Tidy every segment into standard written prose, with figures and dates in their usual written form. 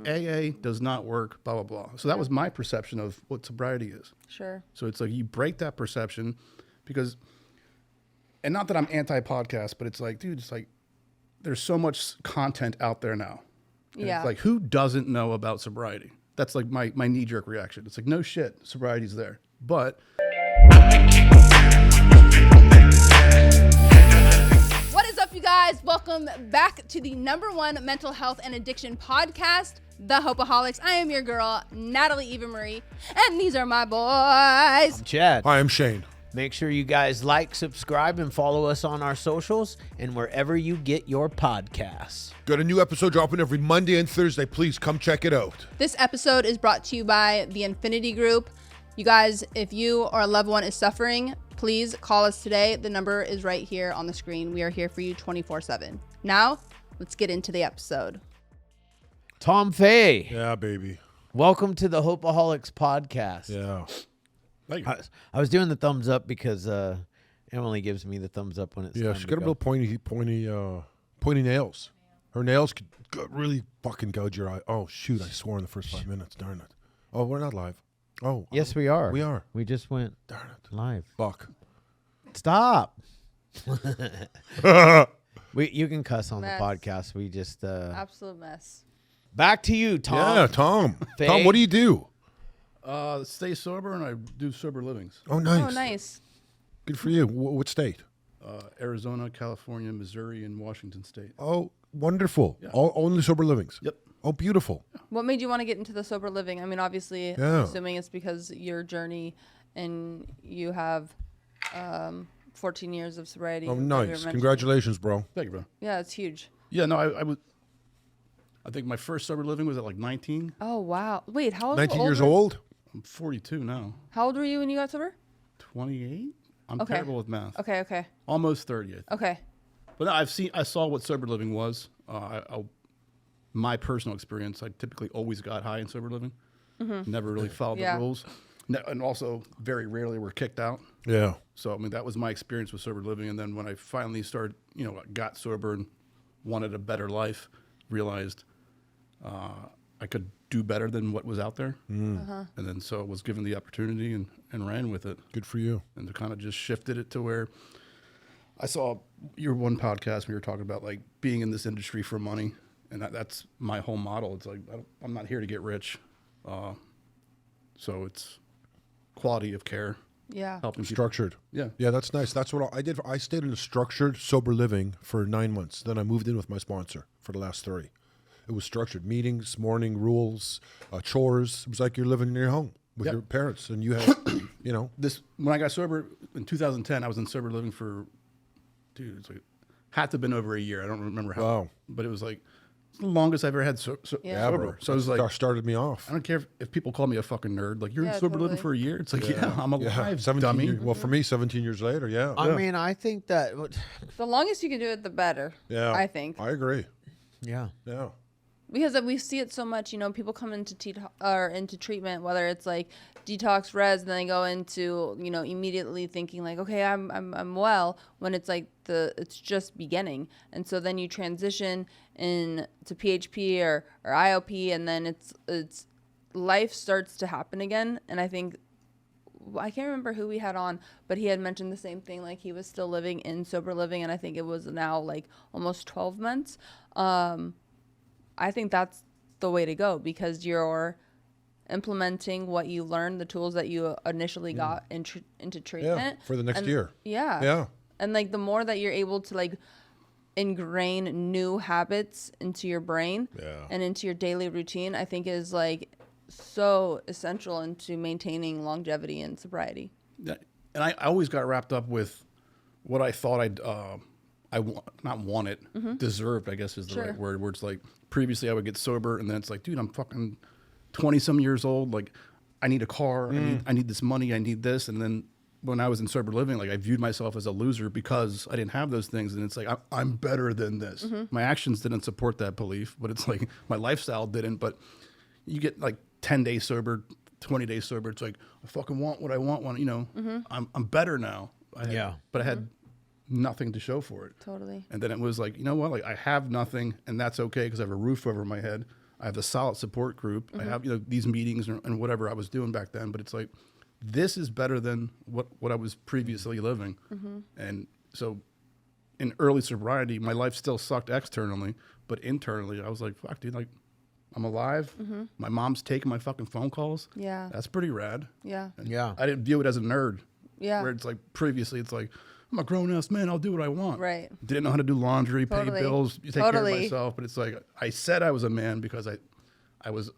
AA does not work, blah, blah, blah. So that was my perception of what sobriety is. Sure. So it's like you break that perception because, and not that I'm anti-podcast, but it's like, dude, it's like there's so much content out there now. And Yeah. It's like, who doesn't know about sobriety? That's like my knee-jerk reaction. It's like, no shit, sobriety's there. But What is up, you guys? Welcome back to the #1 mental health and addiction podcast, the Hopeaholics. I am your girl, Natalie Eva Marie, and these are my boys. I'm Chad. Hi, I'm Shane. Make sure you guys like, subscribe, and follow us on our socials and wherever you get your podcasts. Got a new episode dropping every Monday and Thursday. Please come check it out. This episode is brought to you by the Infinity Group. You guys, if you or a loved one is suffering, please call us today. The number is right here on the screen. We are here for you 24/7. Now, let's get into the episode. Tom Fay, Yeah, baby. welcome to the Hopeaholics Podcast. Yeah. thank you. I was doing the thumbs up because Emily gives me the thumbs up when it's Yeah, time she's to got a go. real pointy nails. Her nails could really fucking gouge your eye. Oh, shoot. I swore in the first 5 minutes. Darn it. Oh, we're not live. Oh. Yes, we are. We are. We just went Darn it. live. Fuck. Stop. You can cuss on Mess. the podcast. We just Absolute mess. back to you, Tom. Yeah, Tom. Faye. Tom, what do you do? Stay sober, and I do sober livings. Oh, nice. Oh, nice. Good for you. What state? Arizona, California, Missouri, and Washington State. Oh, wonderful. Yeah. Only sober livings. Yep. Oh, beautiful. What made you want to get into the sober living? I mean, obviously, I'm Yeah. assuming it's because your journey and you have 14 years of sobriety. Oh, like you were nice. mentioning. Congratulations, bro. Thank you, bro. Yeah, it's huge. Yeah, no, I think my first sober living was at like 19. Oh, wow. Wait, how old 19 years were- old? I'm 42 now. How old were you when you got sober? 28? I'm Okay. terrible with math. Okay. Almost 30. I think. Okay. But I saw what sober living was. My personal experience, I typically always got high in sober living. Never really followed Yeah. the rules. And also very rarely were kicked out. Yeah. So, I mean, that was my experience with sober living. And then when I finally started, got sober and wanted a better life, realized I could do better than what was out there. And then so I was given the opportunity and ran with it. Good for you. And kind of just shifted it to where I saw your one podcast. We were talking about like being in this industry for money. And that's my whole model. It's like, I'm not here to get rich. So it's quality of care, Yeah. helping people. Structured. Yeah. Yeah, that's nice. That's what I did. I stayed in a structured, sober living for 9 months. Then I moved in with my sponsor for the last 3. It was structured. Meetings, morning rules, chores. It was like you're living in your home with Yep. your parents. And you had, When I got sober in 2010, I was in sober living for, it's like, had to have been over a year. I don't remember how. Wow. But it was like it's the longest I've ever had Yeah. sober. So it was like, that started me off. I don't care if people call me a fucking nerd. Like, you're Yeah, in sober living totally. for a year? It's like, yeah, I'm Yeah, alive, 17 dummy. years, well, for me, 17 years later, yeah. I mean, I think that The longest you can do it, the better. Yeah. I think. I agree. yeah. Yeah. Because we see it so much, people come into into treatment, whether it's like detox res, and then they go into, immediately thinking like, okay, I'm well, when it's like it's just beginning. And so then you transition into PHP or IOP, and then it's life starts to happen again. And I think, I can't remember who we had on, but he had mentioned the same thing, like he was still living in sober living, and I think it was now like almost 12 months. I think that's the way to go, because you're implementing what you learned, the tools that you initially got into treatment. For the next And- year. Yeah. Yeah. And like the more that you're able to like ingrain new habits into your brain Yeah. and into your daily routine, I think is like so essential into maintaining longevity and sobriety. Yeah. And I always got wrapped up with what I thought deserved, I guess is the Sure. right word, where it's like previously I would get sober and then it's like, dude, I'm fucking 20 some years old. Like I need a car. I need this money. I need this. And then when I was in sober living, like I viewed myself as a loser because I didn't have those things. And it's like, I'm better than this. My actions didn't support that belief, but it's like my lifestyle didn't. But you get like 10 days sober, 20 days sober. It's like, I fucking want what I want when, I'm better now. But I had nothing to show for it. Totally. And then it was like, you know what? Like I have nothing, and that's okay because I have a roof over my head. I have a solid support group. I have, these meetings and whatever I was doing back then, but it's like, this is better than what I was previously living. And so in early sobriety, my life still sucked externally, but internally I was like, fuck, dude, like I'm alive. My mom's taking my fucking phone calls. Yeah. That's pretty rad. Yeah. And Yeah. I didn't view it as a nerd. Yeah. Where it's like previously it's like, I'm a grown ass man. I'll do what I want. Right. Didn't know how to do laundry, Totally. pay bills, take care of myself. But it's like, I said I was a man because I was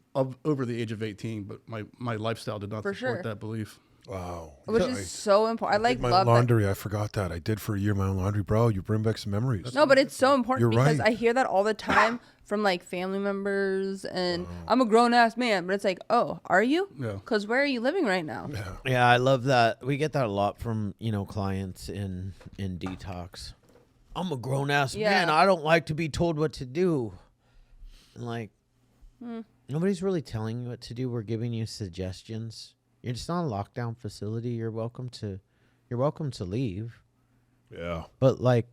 over the age of 18, but my lifestyle did not For support sure. that belief. Wow. Which is so important. I Did my love that. laundry. I forgot that. I did for a year my own laundry, bro. You bring back some memories. No, but it's so important You're because right. I hear that all the time from like family members, and I'm a grown ass man, but it's like, oh, are you? Yeah. Because where are you living right now? Yeah, I love that. We get that a lot from, clients in detox. I'm a grown ass man. I don't like to be told what to do. And like, nobody's really telling you what to do. We're giving you suggestions. You're just not a lockdown facility. You're welcome to leave. Yeah. But like,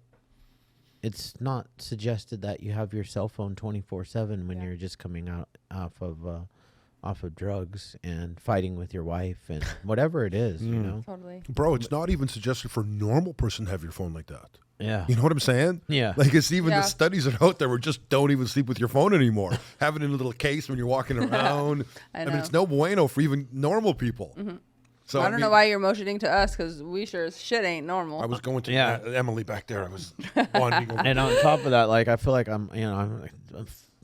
it's not suggested that you have your cell phone 24/7 when you're just coming out off of drugs and fighting with your wife and whatever it is, Totally. Bro, it's not even suggested for a normal person to have your phone like that. Yeah. You know what I'm saying? Yeah. Like it's even Yeah. the studies are out there where just don't even sleep with your phone anymore. Have it in a little case when you're walking around. I mean, know. it's no bueno for even normal people. So I don't know why you're motioning to us because we sure as shit ain't normal. I was going to Yeah. Emily back there. I was bonding over. And on top of that, like I feel like I'm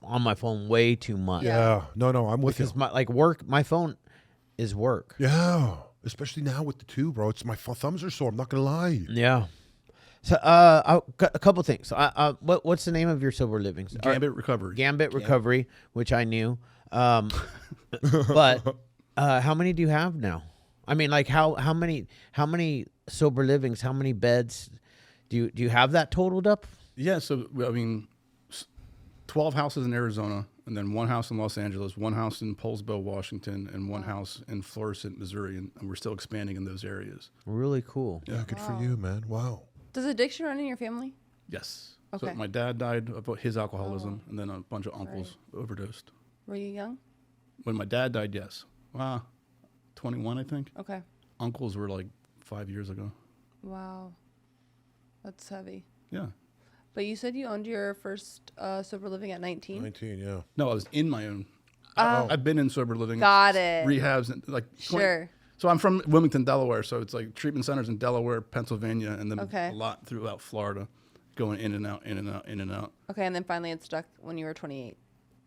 on my phone way too much. Yeah. No, I'm with Because you. my phone is work. Yeah. Especially now with the two, bro. It's my thumbs are sore. I'm not gonna lie. Yeah. So I got a couple things. What's the name of your sober living? Gambit Recovery. Gambit Recovery, which I knew. But how many do you have now? I mean, like how many sober livings? How many beds? Do you have that totaled up? Yeah, so I mean, 12 houses in Arizona, and then one house in Los Angeles, one house in Poulsbo, Washington, and one house in Florissant, Missouri, and we're still expanding in those areas. Really cool. Yeah, good for you, man. Wow. Does addiction run in your family? Yes. Okay. So my dad died of his alcoholism, and then a bunch of uncles overdosed. Were you young? When my dad died, yes. 21, I think. Okay. Uncles were like 5 years ago. Wow. That's heavy. Yeah. But you said you owned your first sober living at 19? 19, yeah. No, I was in my own. I've been in sober living. Got it. Rehabs, and like 20 Sure. So I'm from Wilmington, Delaware. So it's like treatment centers in Delaware, Pennsylvania, and then Okay. a lot throughout Florida, going in and out, in and out, in and out. Okay, and then finally it stuck when you were 28.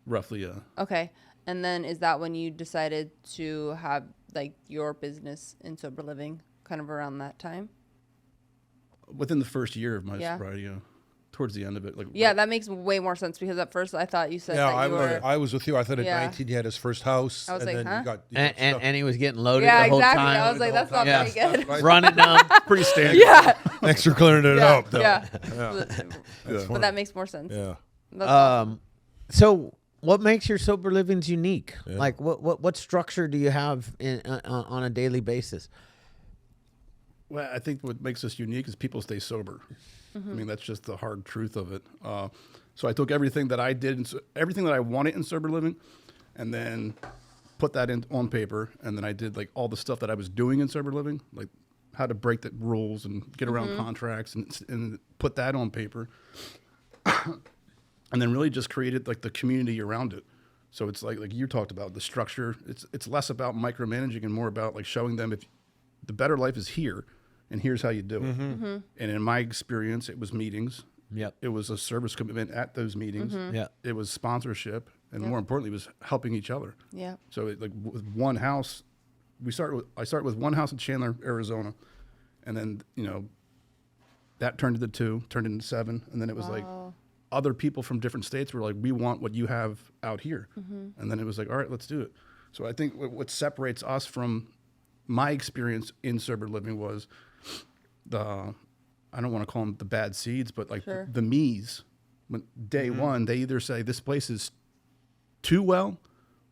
Roughly, yeah. Okay. And then is that when you decided to have like your business in sober living kind of around that time? Within the first year of my Yeah. sobriety, yeah. Towards the end of it, like Yeah, that makes way more sense because at first I thought you said Yeah, that you were. I was with you. I thought at Yeah. 19 he had his first house. I was and like, then huh? he got And he was getting loaded Yeah, the whole exactly. time. I was like, that's not Yeah. very good. Right. Running down. pretty standard. Yeah. Thanks for clearing it Yeah. up, though. Yeah. That's But that makes more sense. Yeah. That's awesome. So what makes your sober livings unique? Like what structure do you have on a daily basis? Well, I think what makes us unique is people stay sober. I mean, that's just the hard truth of it. So I took everything that I did, everything that I wanted in sober living, and then put that on paper. And then I did like all the stuff that I was doing in sober living, like how to break the rules and get around contracts, and put that on paper. And then really just created like the community around it. So it's like you talked about the structure. It's less about micromanaging and more about like showing them if the better life is here, and here's how you do it. And in my experience, it was meetings. Yep. It was a service commitment at those meetings. Yeah. It was sponsorship, and more importantly, it was helping each other. Yeah. So like with one house, I started with one house in Chandler, Arizona, and then that turned into 2, turned into 7, and then it was like other people from different states were like, we want what you have out here, and then it was like, all right, let's do it. So I think what separates us from my experience in sober living was I don't want to call them the bad seeds, but like the me's. When day one, they either say this place is too well,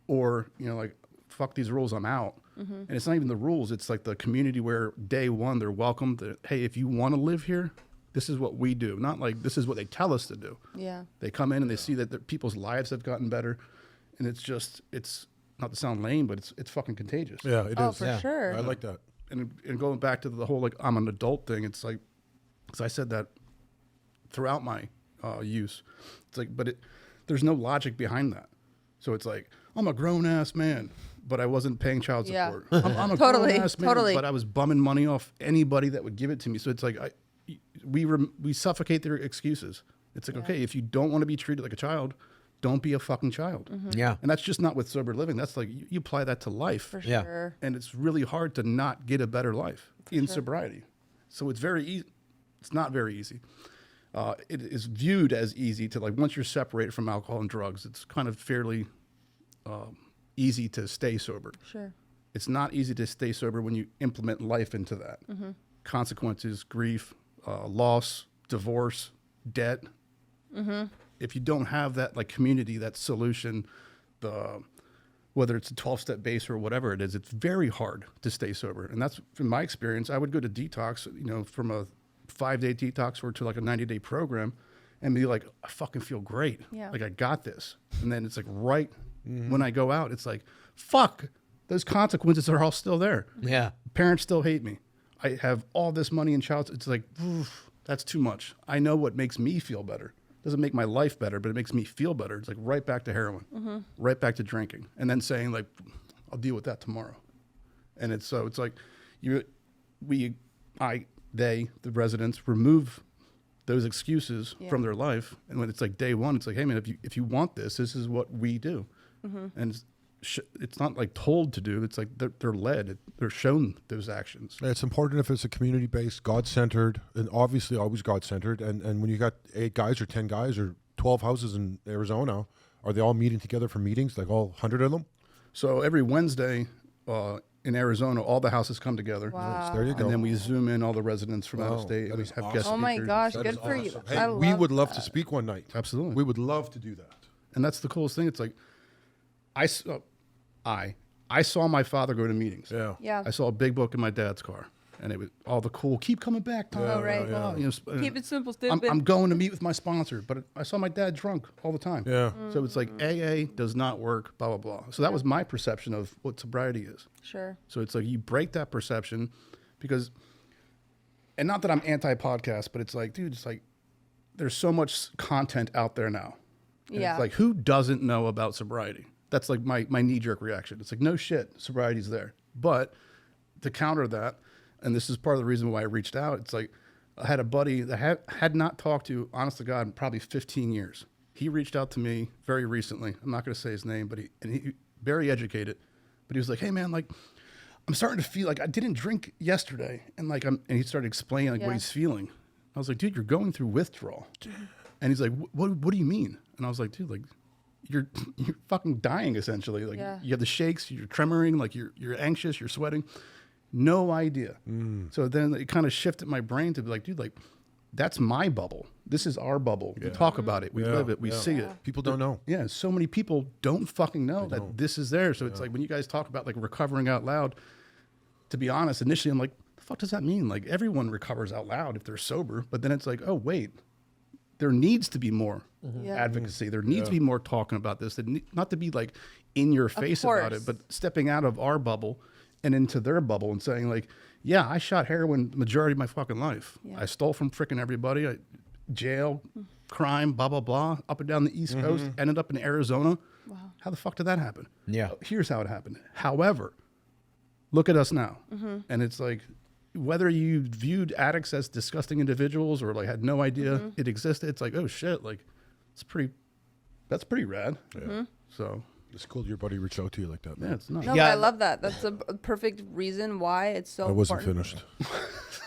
or like fuck these rules, I'm out. And it's not even the rules; it's like the community where day one they're welcome. Hey, if you want to live here, this is what we do. Not like this is what they tell us to do. Yeah. They come in and they see that people's lives have gotten better, and it's not to sound lame, but it's fucking contagious. Yeah, it is. Oh, for Yeah. sure. I like that. And going back to the whole like I'm an adult thing, it's like, because I said that throughout my use, it's like, but there's no logic behind that. So it's like I'm a grown ass man, but I wasn't paying child Yeah. support. I'm a Totally, grown ass man, totally. but I was bumming money off anybody that would give it to me. So it's like we suffocate their excuses. It's like, okay, if you don't want to be treated like a child, don't be a fucking child. Yeah. And that's just not with sober living. That's like you apply that to life. For Yeah. sure. And it's really hard to not get a better life in sobriety. So it's very easy. It's not very easy. It is viewed as easy to, like, once you're separated from alcohol and drugs, it's kind of fairly easy to stay sober. Sure. It's not easy to stay sober when you implement life into that. Consequences, grief, loss, divorce, debt. If you don't have that, like, community, that solution, whether it's a 12-step base or whatever it is, it's very hard to stay sober. And that's, from my experience, I would go to detox, from a 5-day detox or to like a 90-day program and be like, I fucking feel great. Yeah. Like, I got this. And then it's like when I go out, it's like, fuck, those consequences are all still there. Yeah. Parents still hate me. I have all this money in child. It's like, oof, that's too much. I know what makes me feel better. Doesn't make my life better, but it makes me feel better. It's like right back to heroin, right back to drinking, and then saying like, I'll deal with that tomorrow. And it's like the residents remove those excuses from their life. And when it's like day one, it's like, hey man, if you want this is what we do. And it's not like told to do. It's like they're led. They're shown those actions. It's important if it's a community-based, God-centered, and obviously always God-centered. And when you got 8 guys or 10 guys or 12 houses in Arizona, are they all meeting together for meetings, like all 100 of them? So every Wednesday in Arizona, all the houses come together. Wow. There you go. And then we zoom in all the residents from out of Wow, state. that We is have awesome. guest Oh my speakers. gosh, That good is for you. awesome. Hey, I we love would love to that. speak one night. Absolutely. We would love to do that. And that's the coolest thing. It's like, I saw my father go to meetings. Yeah. Yeah. I saw a big book in my dad's car, and it was all the cool, keep coming back, Tom. Oh, right. Blah, blah, Keep it simple, I'm stupid. going to meet with my sponsor, but I saw my dad drunk all the time. Yeah. So it's like AA does not work, blah, blah, blah. So that was my perception of what sobriety is. Sure. So it's like you break that perception because, and not that I'm anti-podcast, but it's like, dude, it's like there's so much content out there now. And Yeah. It's like, who doesn't know about sobriety? That's like my knee-jerk reaction. It's like, no shit, sobriety's there. But to counter that, and this is part of the reason why I reached out, it's like I had a buddy that had not talked to, honest to God, in probably 15 years. He reached out to me very recently. I'm not going to say his name, but he very educated. But he was like, hey, man, like, I'm starting to feel like I didn't drink yesterday. And like, and he started explaining like what Yeah. he's feeling. I was like, dude, you're going through withdrawal. And he's like, what do you mean? And I was like, dude, like, you're fucking dying essentially. Like Yeah. you have the shakes, you're tremoring, like you're anxious, you're sweating. No idea. So then it kind of shifted my brain to be like, dude, like that's my bubble. This is our bubble. We talk about it, we live it, we see it. People don't know. Yeah, so many people don't fucking know that this is there. So it's like when you guys talk about like recovering out loud, to be honest, initially I'm like, the fuck does that mean? Like everyone recovers out loud if they're sober, but then it's like, oh wait, there needs to be more Yeah. advocacy. There needs to be more talking about this. Not to be like in your face about it, course. but stepping out of our bubble and into their bubble and saying like, yeah, I shot heroin the majority of my fucking life. Yeah. I stole from freaking everybody. Jail, crime, blah, blah, blah, up and down the East Coast, ended up in Arizona. Wow. How the fuck did that happen? Yeah. Here's how it happened. However, look at us now. And it's like, whether you viewed addicts as disgusting individuals or like had no idea it existed, it's like, oh shit, like that's pretty rad. Yeah. So It's cool your buddy reached out to you like that, man. yeah, it's nice. No, Yeah. but I love that. That's a perfect reason why it's so I wasn't important. finished.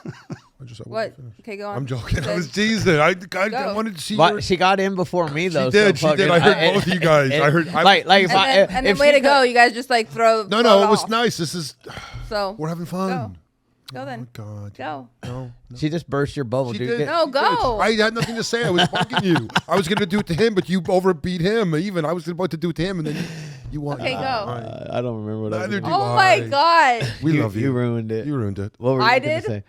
I wasn't What? finished. Okay, go on. I'm joking. I Say- was teasing. I Go. wanted to see But your... she got in before me though. She did. So She did. fucking- I heard both of you guys. I heard... like if and I then, and then if way she to go. You guys just like throw. No, throw it was off. nice. This is... So We're having fun. go Oh, then. my God. Go. No. She just burst your bubble, She dude. did. No, go. I had nothing to say. I was bugging you. I was going to do it to him, but you overbeat him. Even I was about to do it to him, and then you want. Okay, go. I don't remember what I was Neither gonna do Oh I. my god. We You- love you. you ruined it. You ruined it. What were you I gonna did? say?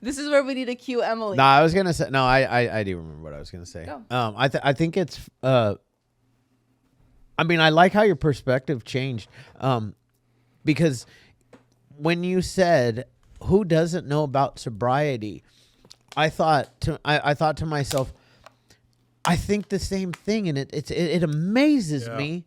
This is where we need to cue Emily. No, I was gonna say. No, I do remember what I was gonna say. Go. I think it's I mean, I like how your perspective changed, because when you said, "Who doesn't know about sobriety?" I thought to myself, I think the same thing, and it amazes me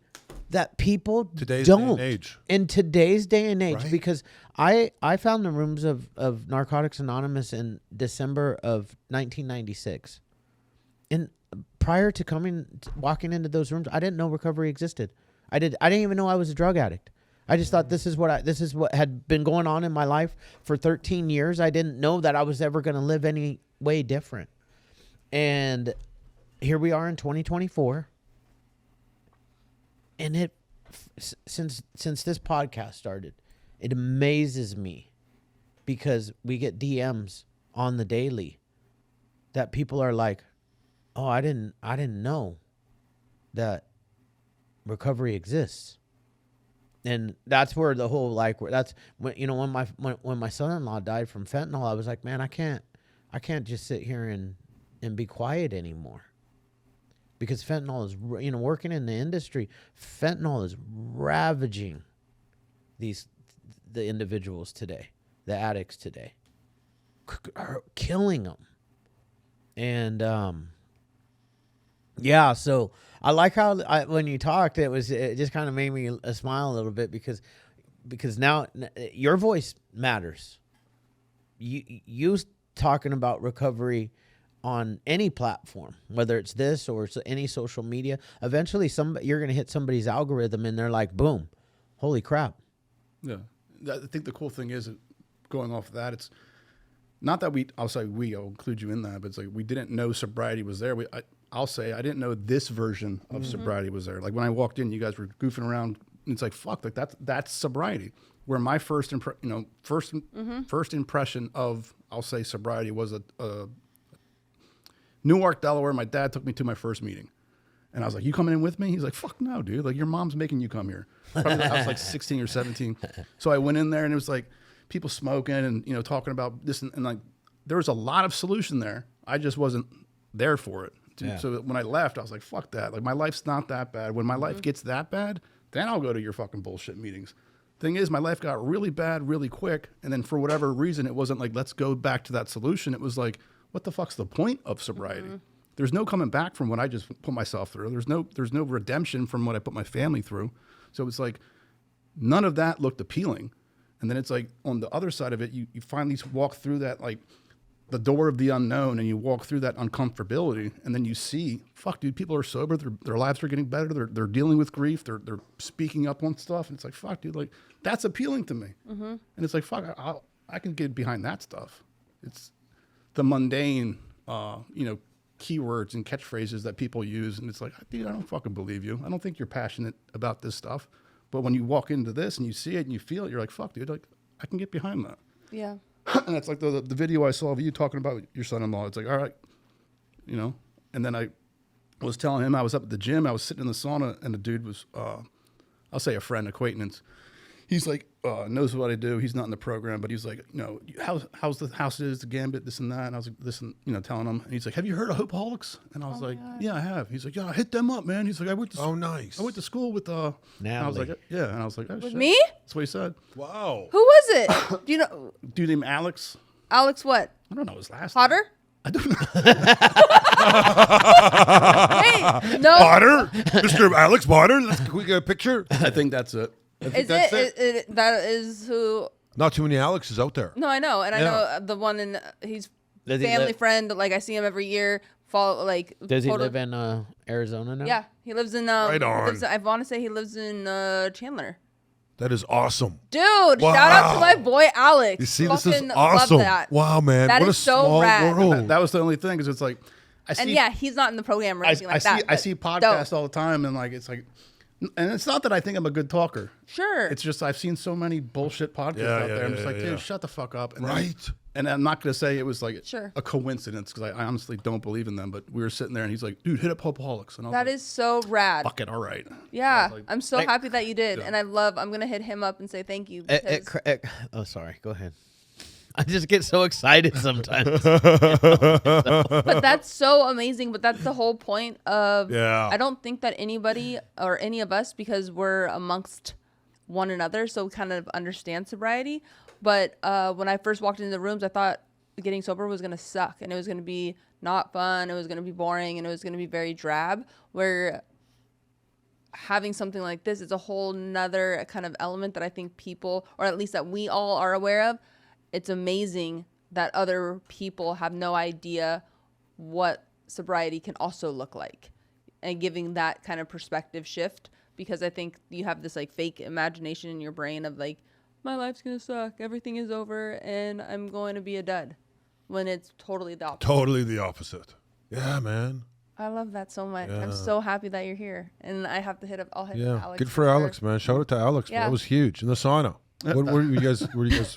that people Today's don't day and age. in today's day and age, Right. because I found the rooms of Narcotics Anonymous in December of 1996, and prior to walking into those rooms, I didn't know recovery existed. I didn't even know I was a drug addict. I just thought this is what had been going on in my life for 13 years. I didn't know that I was ever going to live any way different. And here we are in 2024. And since this podcast started, it amazes me because we get DMs on the daily that people are like, "Oh, I didn't know that recovery exists." And that's where the whole that's when my son-in-law died from fentanyl, I was like, man, I can't just sit here and be quiet anymore, because fentanyl is working in the industry, fentanyl is ravaging the individuals today, the addicts today, killing them. And yeah, so I like how when you talked, it just kind of made me smile a little bit because now your voice matters. You talking about recovery on any platform, whether it's this or any social media, eventually you're going to hit somebody's algorithm and they're like, boom, holy crap. Yeah. I think the cool thing is, going off of that, it's not that I'll include you in that, but it's like we didn't know sobriety was there. I'll say I didn't know this version of sobriety was there. Like when I walked in, you guys were goofing around. And it's like, fuck, like that's sobriety. Where my first impression of, I'll say, sobriety was a Newark, Delaware. My dad took me to my first meeting, and I was like, "You coming in with me?" He's like, "Fuck no, dude. Like your mom's making you come here." Probably, I was like 16 or 17, so I went in there, and it was like people smoking and talking about this, and like there was a lot of solution there. I just wasn't there for it. Yeah. So when I left, I was like, fuck that. Like my life's not that bad. When my life gets that bad, then I'll go to your fucking bullshit meetings. Thing is, my life got really bad really quick. And then for whatever reason, it wasn't like, let's go back to that solution. It was like, what the fuck's the point of sobriety? There's no coming back from what I just put myself through. There's no redemption from what I put my family through. So it's like, none of that looked appealing. And then it's like, on the other side of it, you finally walk through that, like, the door of the unknown, and you walk through that uncomfortability, and then you see, fuck, dude, people are sober, their lives are getting better, they're dealing with grief, they're speaking up on stuff, and it's like, fuck, dude, like that's appealing to me, and it's like, fuck, I can get behind that stuff. It's the mundane, keywords and catchphrases that people use, and it's like, dude, I don't fucking believe you. I don't think you're passionate about this stuff, but when you walk into this and you see it and you feel it, you're like, fuck, dude, like I can get behind that. Yeah. And it's like the video I saw of you talking about your son-in-law. It's like, all right, and then I was telling him I was up at the gym. I was sitting in the sauna, and the dude was, I'll say a friend, acquaintance. He's like, knows what I do. He's not in the program, but he's like, how's the house is, the Gambit, this and that. And I was like, listen, telling him. And he's like, have you heard of Hopeaholics? And I was like, yeah, I have. He's like, yeah, hit them up, man. He's like, I went to school with And I was like, yeah. And I was like, oh, With shit. me? That's what he said. Wow. Who was it? Do you know? Dude named Alex. Alex what? I don't know his last Potter? name. I don't know. Hey, no. Potter? Mr. Alex Potter? Can we get a picture? I think that's it. That is who? Not too many Alexes out there. No, I know, and I know the one in. He's family friend. Like I see him every year. Does he live in Arizona now? Yeah, he lives in. Right on. I want to say he lives in Chandler. That is awesome. Dude, shout out to my boy Alex. You see, this is Fucking awesome. Love that. Wow, man. That what is a so small rad. world. That was the only thing, because it's like, He's not in the program or anything like that. I see podcasts all the time, and like it's like, and it's not that I think I'm a good talker. Sure. It's just I've seen so many bullshit podcasts out there. I'm just like, dude, shut the fuck up. And and I'm not going to say it was like a coincidence, because I honestly don't believe in them. But we were sitting there, and he's like, dude, hit up Hopeaholics. And I was That like, is so rad. fuck it, all right. Yeah, like, I'm so happy that you did, and I'm gonna hit him up and say thank you. Because oh, sorry. Go ahead. I just get so excited sometimes. But that's so amazing. But that's the whole point of. Yeah. I don't think that anybody or any of us, because we're amongst one another, so we kind of understand sobriety. But when I first walked into the rooms, I thought getting sober was gonna suck, and it was gonna be not fun. It was gonna be boring, and it was gonna be very drab. Where having something like this is a whole nother kind of element that I think people, or at least that we all are aware of. It's amazing that other people have no idea what sobriety can also look like, and giving that kind of perspective shift, because I think you have this like fake imagination in your brain of like, my life's going to suck, everything is over, and I'm going to be a dud, when it's totally the opposite. Totally the opposite. Yeah, man. I love that so much. Yeah. I'm so happy that you're here, and I have to hit up. I'll hit Yeah. up Alex. Good for Alex, man. Shout out to Alex. Yeah. That was huge. In the sauna. What, were you guys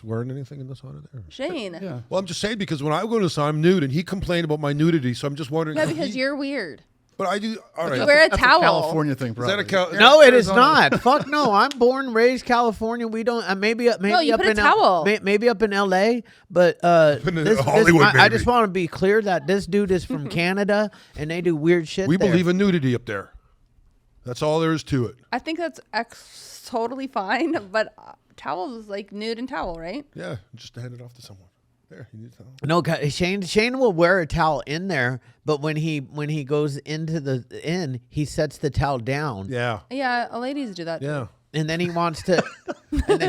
wearing anything in the sauna there? Shane. Yeah. Well, I'm just saying because when I go to the sauna, I'm nude, and he complained about my nudity, so I'm just wondering. Yeah, because you're weird. But I do. All right. You wear a That's towel. a California thing, Is probably. that a Cal? No, it is Arizona? not. Fuck no. I'm born and raised California. We don't. Maybe you up put a in towel. maybe up in L.A. But in Hollywood, I maybe. just want to be clear that this dude is from Canada and they do weird shit. We there. believe in nudity up there. That's all there is to it. I think that's totally fine, but towel is like nude and towel, right? Yeah, just hand it off to someone. There, you need a towel. No, Shane will wear a towel in there, but when he goes into the inn, he sets the towel down. Yeah. Yeah, ladies do that. Too. Yeah. And then he wants to, and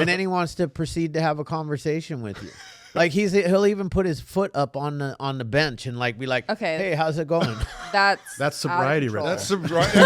then he wants to proceed to have a conversation with you. Like he'll even put his foot up on the bench and like be like, Okay. hey, how's it going? That's sobriety out of right control. That's sobriety.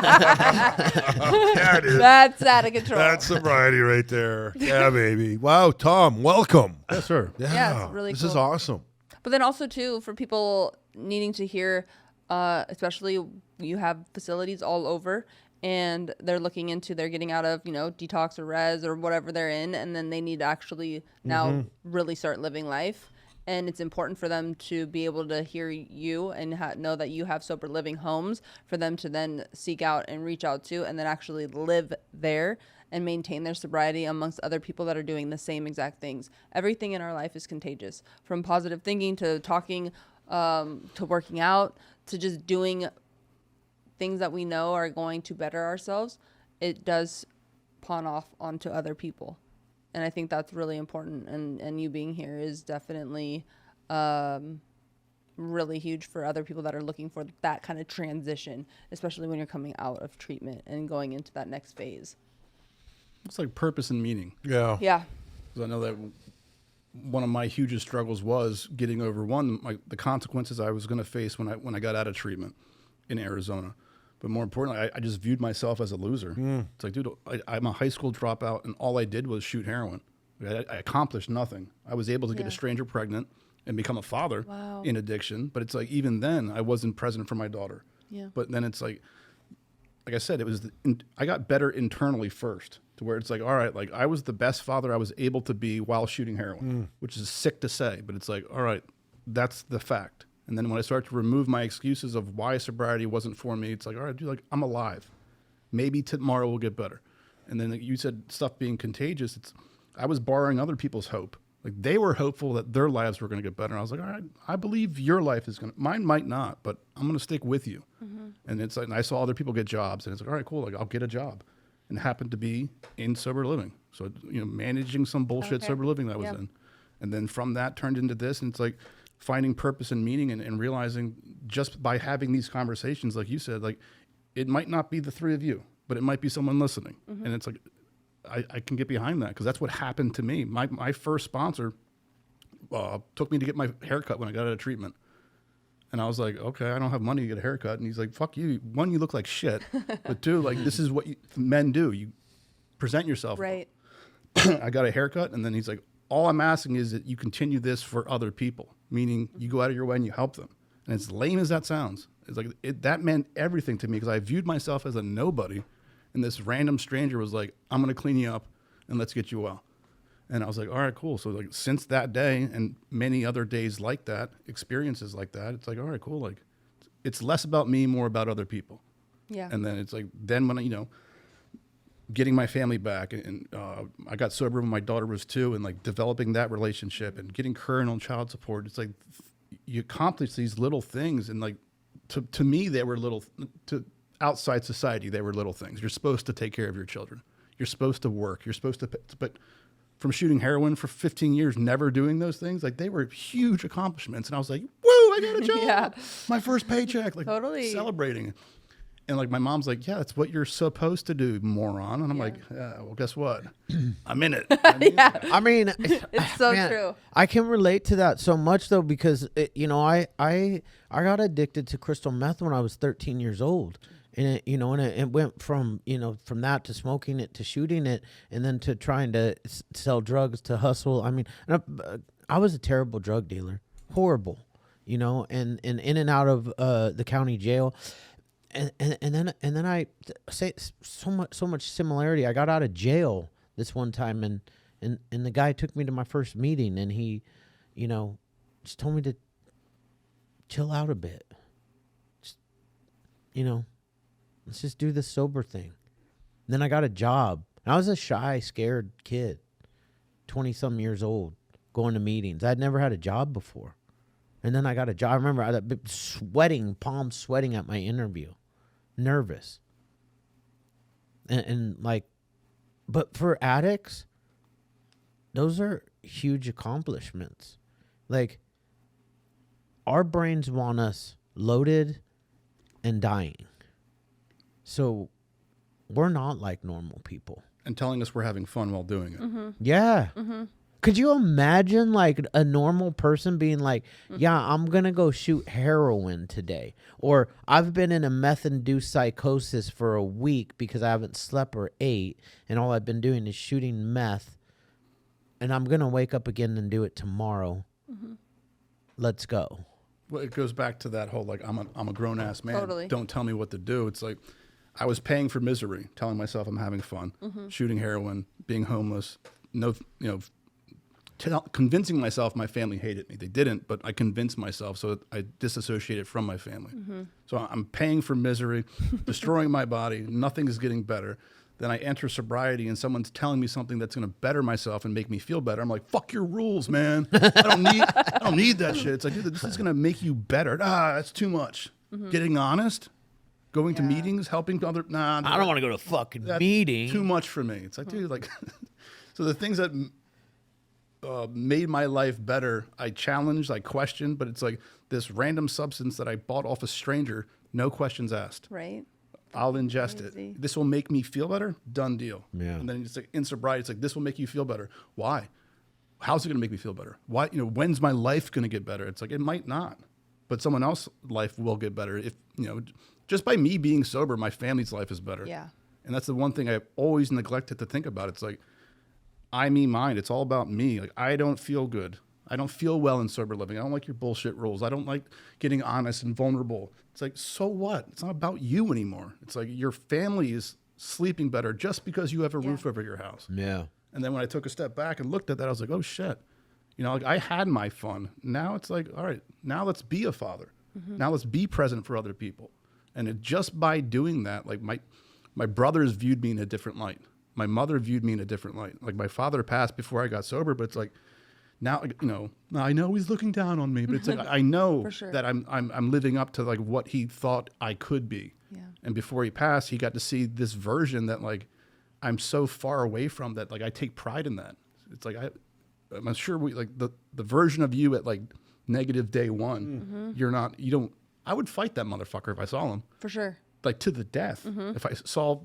Yeah, it is. That's out of control. That's sobriety right there. Yeah, baby. Wow, Tom, welcome. Yes, sir. Yeah, it's really This is cool. awesome. But then also too, for people needing to hear, especially you have facilities all over, and they're looking into, they're getting out of, detox or res or whatever they're in, and then they need to actually now really start living life. And it's important for them to be able to hear you and know that you have sober living homes for them to then seek out and reach out to, and then actually live there and maintain their sobriety amongst other people that are doing the same exact things. Everything in our life is contagious, from positive thinking to talking, to working out, to just doing things that we know are going to better ourselves. It does pawn off onto other people. And I think that's really important. And you being here is definitely really huge for other people that are looking for that kind of transition, especially when you're coming out of treatment and going into that next phase. It's like purpose and meaning. Yeah. Yeah. 'Cause I know that one of my hugest struggles was getting over the consequences I was going to face when I got out of treatment in Arizona. But more importantly, I just viewed myself as a loser. It's like, dude, I'm a high school dropout, and all I did was shoot heroin. I accomplished nothing. I was able to get a stranger pregnant and become a father in addiction. But it's like, even then, I wasn't present for my daughter. Yeah. But then it's like I said, I got better internally first, to where it's like, all right, like I was the best father I was able to be while shooting heroin, which is sick to say, but it's like, all right, that's the fact. And then when I start to remove my excuses of why sobriety wasn't for me, it's like, all right, dude, like I'm alive. Maybe tomorrow will get better. And then you said stuff being contagious. I was borrowing other people's hope. Like they were hopeful that their lives were going to get better. And I was like, all right, I believe your life is mine might not, but I'm going to stick with you. And it's like, and I saw other people get jobs, and it's like, all right, cool. Like I'll get a job, and it happened to be in sober living. So, managing some bullshit sober living that I was in. And then from that turned into this, and it's like finding purpose and meaning and realizing just by having these conversations, like you said, like it might not be the three of you, but it might be someone listening. And it's like, I can get behind that, because that's what happened to me. My first sponsor took me to get my haircut when I got out of treatment. And I was like, okay, I don't have money to get a haircut. And he's like, fuck you. One, you look like shit. But two, like, this is what men do. You present yourself. Right. I got a haircut. And then he's like, all I'm asking is that you continue this for other people, meaning you go out of your way and you help them. And as lame as that sounds, it's like that meant everything to me, because I viewed myself as a nobody. And this random stranger was like, I'm going to clean you up and let's get you well. And I was like, all right, cool. So like since that day and many other days like that, experiences like that, it's like, all right, cool. Like it's less about me, more about other people. Yeah. And then it's like, then when getting my family back, and I got sober when my daughter was 2, and like developing that relationship and getting current on child support. It's like you accomplish these little things, and like to me they were little, to outside society they were little things. You're supposed to take care of your children. You're supposed to work. You're supposed to, but from shooting heroin for 15 years, never doing those things, like they were huge accomplishments. And I was like, woo, I got a job. Yeah. My first paycheck, like Totally. celebrating. And like my mom's like, yeah, that's what you're supposed to do, moron. And I'm like, well, guess what? I'm in it. I mean, It's so true. I can relate to that so much though, because I got addicted to crystal meth when I was 13 years old. And it went from that to smoking it to shooting it, and then to trying to sell drugs, to hustle. I mean, I was a terrible drug dealer, horrible, and in and out of the county jail, and then I say so much similarity. I got out of jail this one time, and the guy took me to my first meeting, and he, just told me to chill out a bit, let's just do this sober thing. And then I got a job. And I was a shy, scared kid, 20-some years old, going to meetings. I'd never had a job before. And then I got a job. I remember I sweating, palms sweating at my interview, nervous. And like, but for addicts, those are huge accomplishments. Like, our brains want us loaded and dying. So we're not like normal people. And telling us we're having fun while doing it. Mm-hmm. Yeah. Mm-hmm. Could you imagine like a normal person being like, yeah, I'm going to go shoot heroin today. Or I've been in a meth-induced psychosis for a week because I haven't slept or ate. And all I've been doing is shooting meth. And I'm going to wake up again and do it tomorrow. Mm-hmm. Let's go. Well, it goes back to that whole, like, I'm a grown ass man. Totally. Don't tell me what to do. It's like, I was paying for misery, telling myself I'm having fun, shooting heroin, being homeless, convincing myself my family hated me. They didn't, but I convinced myself, so I disassociated from my family. So I'm paying for misery, destroying my body. Nothing is getting better. Then I enter sobriety, and someone's telling me something that's going to better myself and make me feel better. I'm like, fuck your rules, man. I don't need that shit. It's like, dude, this is going to make you better. That's too much. Getting honest. Going to meetings, helping other. I don't want to go to a fucking meeting. Too much for me. It's like, dude, like, so the things that made my life better, I challenged, I questioned, but it's like this random substance that I bought off a stranger, no questions asked. Right. I'll ingest it. This will make me feel better. Done deal. Yeah. And then it's like in sobriety, it's like, this will make you feel better. Why? How's it going to make me feel better? Why? When's my life going to get better? It's like, it might not, but someone else's life will get better if just by me being sober, my family's life is better. Yeah. And that's the one thing I've always neglected to think about. It's like, I, me, mine. It's all about me. Like, I don't feel good. I don't feel well in sober living. I don't like your bullshit rules. I don't like getting honest and vulnerable. It's like, so what? It's not about you anymore. It's like your family is sleeping better just because you have a roof over your house. Yeah. And then when I took a step back and looked at that, I was like, oh shit. Like, I had my fun. Now it's like, all right, now let's be a father. Now let's be present for other people. And just by doing that, like my brothers viewed me in a different light. My mother viewed me in a different light. Like, my father passed before I got sober, but it's like, now, I know he's looking down on me, but it's like, I know that I'm living up to like what he thought I could be. Yeah. And before he passed, he got to see this version that like, I'm so far away from that. Like, I take pride in that. It's like, I'm sure the version of you at like negative day one, I would fight that motherfucker if I saw him. For sure. Like, to the death. If I saw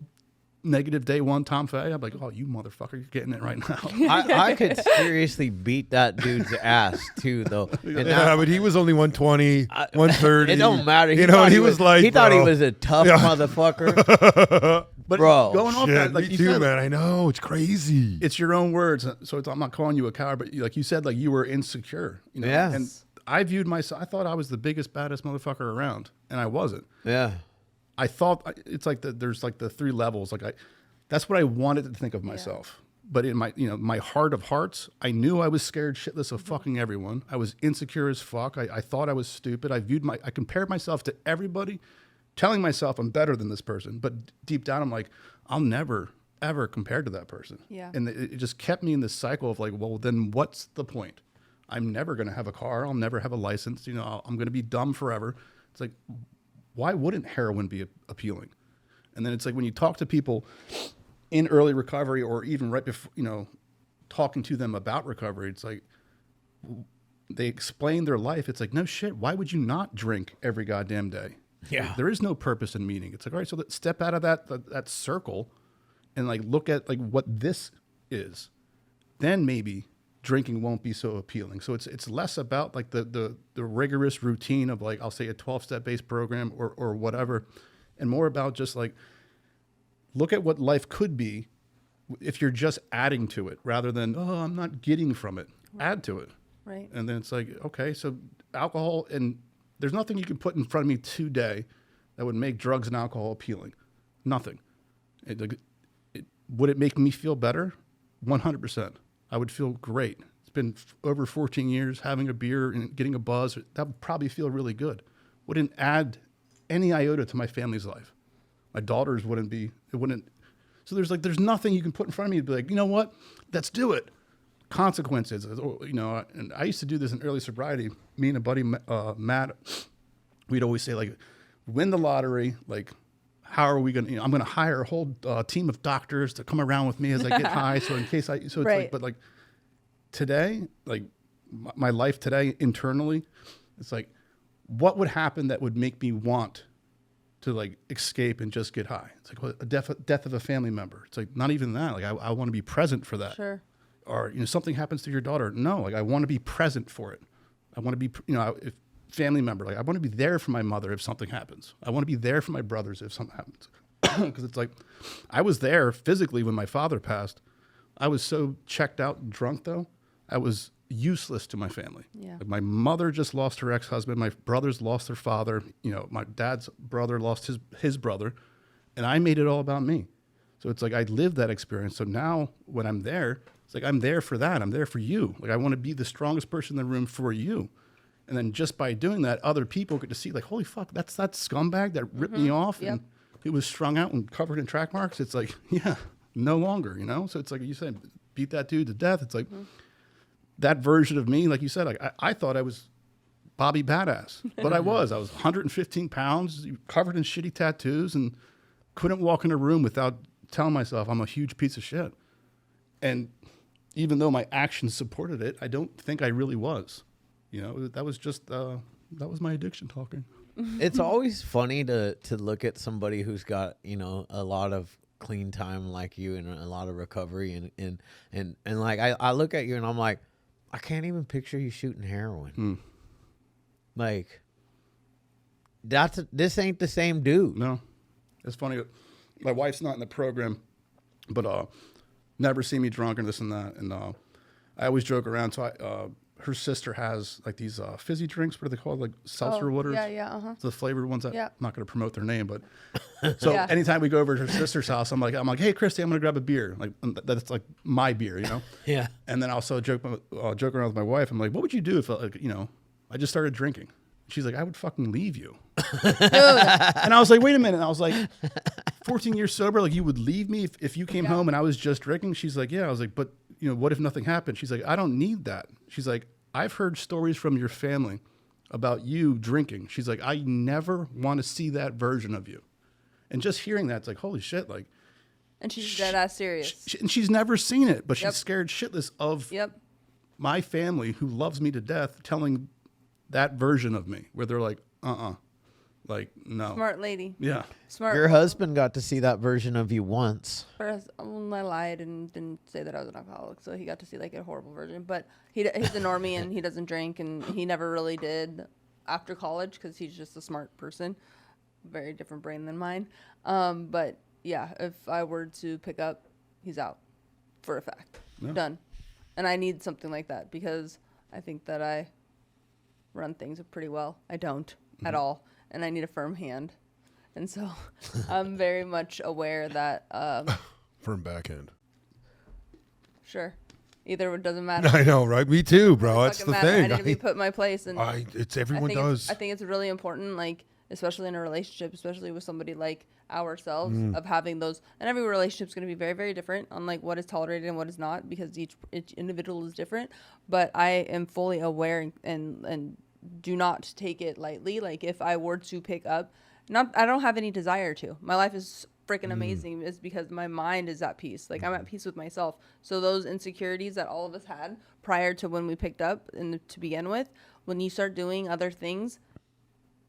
negative day one Tom Fay, I'd be like, oh, you motherfucker, you're getting it right now. I could seriously beat that dude's ass too, though. And but he was only 120, 130. It don't matter. He thought he was like, he thought he was a tough motherfucker. But bro, going off that, like me you too, said, man. I know, it's crazy. It's your own words, so I'm not calling you a coward, but like you said, like you were insecure. Yeah. And I viewed myself. I thought I was the biggest, baddest motherfucker around, and I wasn't. Yeah. I thought it's like there's like the three levels. Like that's what I wanted to think of myself. But in my my heart of hearts, I knew I was scared shitless of fucking everyone. I was insecure as fuck. I thought I was stupid. I compared myself to everybody, telling myself I'm better than this person. But deep down, I'm like, I'll never ever compared to that person. Yeah. And it just kept me in this cycle of like, well, then what's the point? I'm never going to have a car. I'll never have a license. You know, I'm going to be dumb forever. It's like, why wouldn't heroin be appealing? And then it's like when you talk to people in early recovery or even right before, you know, talking to them about recovery, it's like they explain their life. It's like, no shit. Why would you not drink every goddamn day? Yeah. There is no purpose in meaning. It's like, all right, so step out of that circle and like look at like what this is. Then maybe drinking won't be so appealing. So it's less about like the rigorous routine of like, I'll say a 12-step based program or whatever, and more about just like, look at what life could be if you're just adding to it rather than, oh, I'm not getting from it. Add to it. Right. And then it's like, okay, so alcohol, and there's nothing you can put in front of me today that would make drugs and alcohol appealing. Nothing. Would it make me feel better? 100%. I would feel great. It's been over 14 years having a beer and getting a buzz. That would probably feel really good. Wouldn't add any iota to my family's life. My daughters wouldn't be, it wouldn't. So there's nothing you can put in front of me to be like, you know what? Let's do it. Consequences, you know, and I used to do this in early sobriety. Me and a buddy, Matt, we'd always say like, win the lottery. Like, how are we going to, you know, I'm going to hire a whole team of doctors to come around with me as I get high. So in case so it's right. like, but like today, like my life today internally, it's like, what would happen that would make me want to like escape and just get high? It's like a death of a family member. It's like, not even that. Like I want to be present for that. Sure. Or, you know, something happens to your daughter. No, like I want to be present for it. I want to be, you know, if family member, like I want to be there for my mother if something happens. I want to be there for my brothers if something happens. Because it's like, I was there physically when my father passed. I was so checked out and drunk though. I was useless to my family. Yeah. Like my mother just lost her ex-husband. My brothers lost their father. You know, my dad's brother lost his brother. And I made it all about me. So it's like, I lived that experience. So now when I'm there, it's like, I'm there for that. I'm there for you. Like, I want to be the strongest person in the room for you. And then just by doing that, other people get to see, like, holy fuck, that's that scumbag that ripped me off. Yep. And he was strung out and covered in track marks. It's like, yeah, no longer, you know? So it's like you said, beat that dude to death. It's like that version of me, like you said, like I thought I was Bobby Badass, but I was 115 pounds, covered in shitty tattoos, and couldn't walk in a room without telling myself I'm a huge piece of shit. And even though my actions supported it, I don't think I really was. You know, that was just, that was my addiction talking. It's always funny to look at somebody who's got, you know, a lot of clean time like you and a lot of recovery and like I look at you and I'm like, I can't even picture you shooting heroin. Like, this ain't the same dude. No, it's funny. My wife's not in the program, but never see me drunk or this and that. And I always joke around. So her sister has like these fizzy drinks. What are they called? Like seltzer waters. Yeah. The flavored ones. I'm not going to promote their name, but so Yeah. anytime we go over to her sister's house, I'm like, hey, Christy, I'm going to grab a beer. Like that's like my beer, you know? Yeah. And then also joke around with my wife. I'm like, what would you do if, like, you know, I just started drinking? She's like, I would fucking leave you. And I was like, wait a minute. And I was like, 14 years sober, like you would leave me if you came home and I was just drinking? She's like, yeah. I was like, but you know, what if nothing happened? She's like, I don't need that. She's like, I've heard stories from your family about you drinking. She's like, I never want to see that version of you. And just hearing that, it's like, holy shit. Like, And she's dead ass serious. and she's never seen it, but Yep. she's scared shitless of Yep. my family who loves me to death telling that version of me where they're like, like, no. Smart lady. Yeah. Smart. Your husband got to see that version of you once. First, I lied and didn't say that I was an alcoholic, so he got to see like a horrible version. But he's a normie and he doesn't drink, and he never really did after college because he's just a smart person, very different brain than mine. But yeah, if I were to pick up, he's out for a fact. Yeah. Done. And I need something like that because I think that I run things pretty well. I don't at all, and I need a firm hand. And so I'm very much aware that Firm backhand. sure, either it doesn't matter. I know, right? Me too, bro. That's Fucking the matter. thing. I need to be put in my place, and Everyone does. I think it's really important, like especially in a relationship, especially with somebody like ourselves of having those. And every relationship is going to be very, very different on like what is tolerated and what is not, because each individual is different. But I am fully aware and do not take it lightly. Like if I were to pick up, I don't have any desire to. My life is freaking amazing. Is because my mind is at peace. Like I'm at peace with myself. So those insecurities that all of us had prior to when we picked up and to begin with, when you start doing other things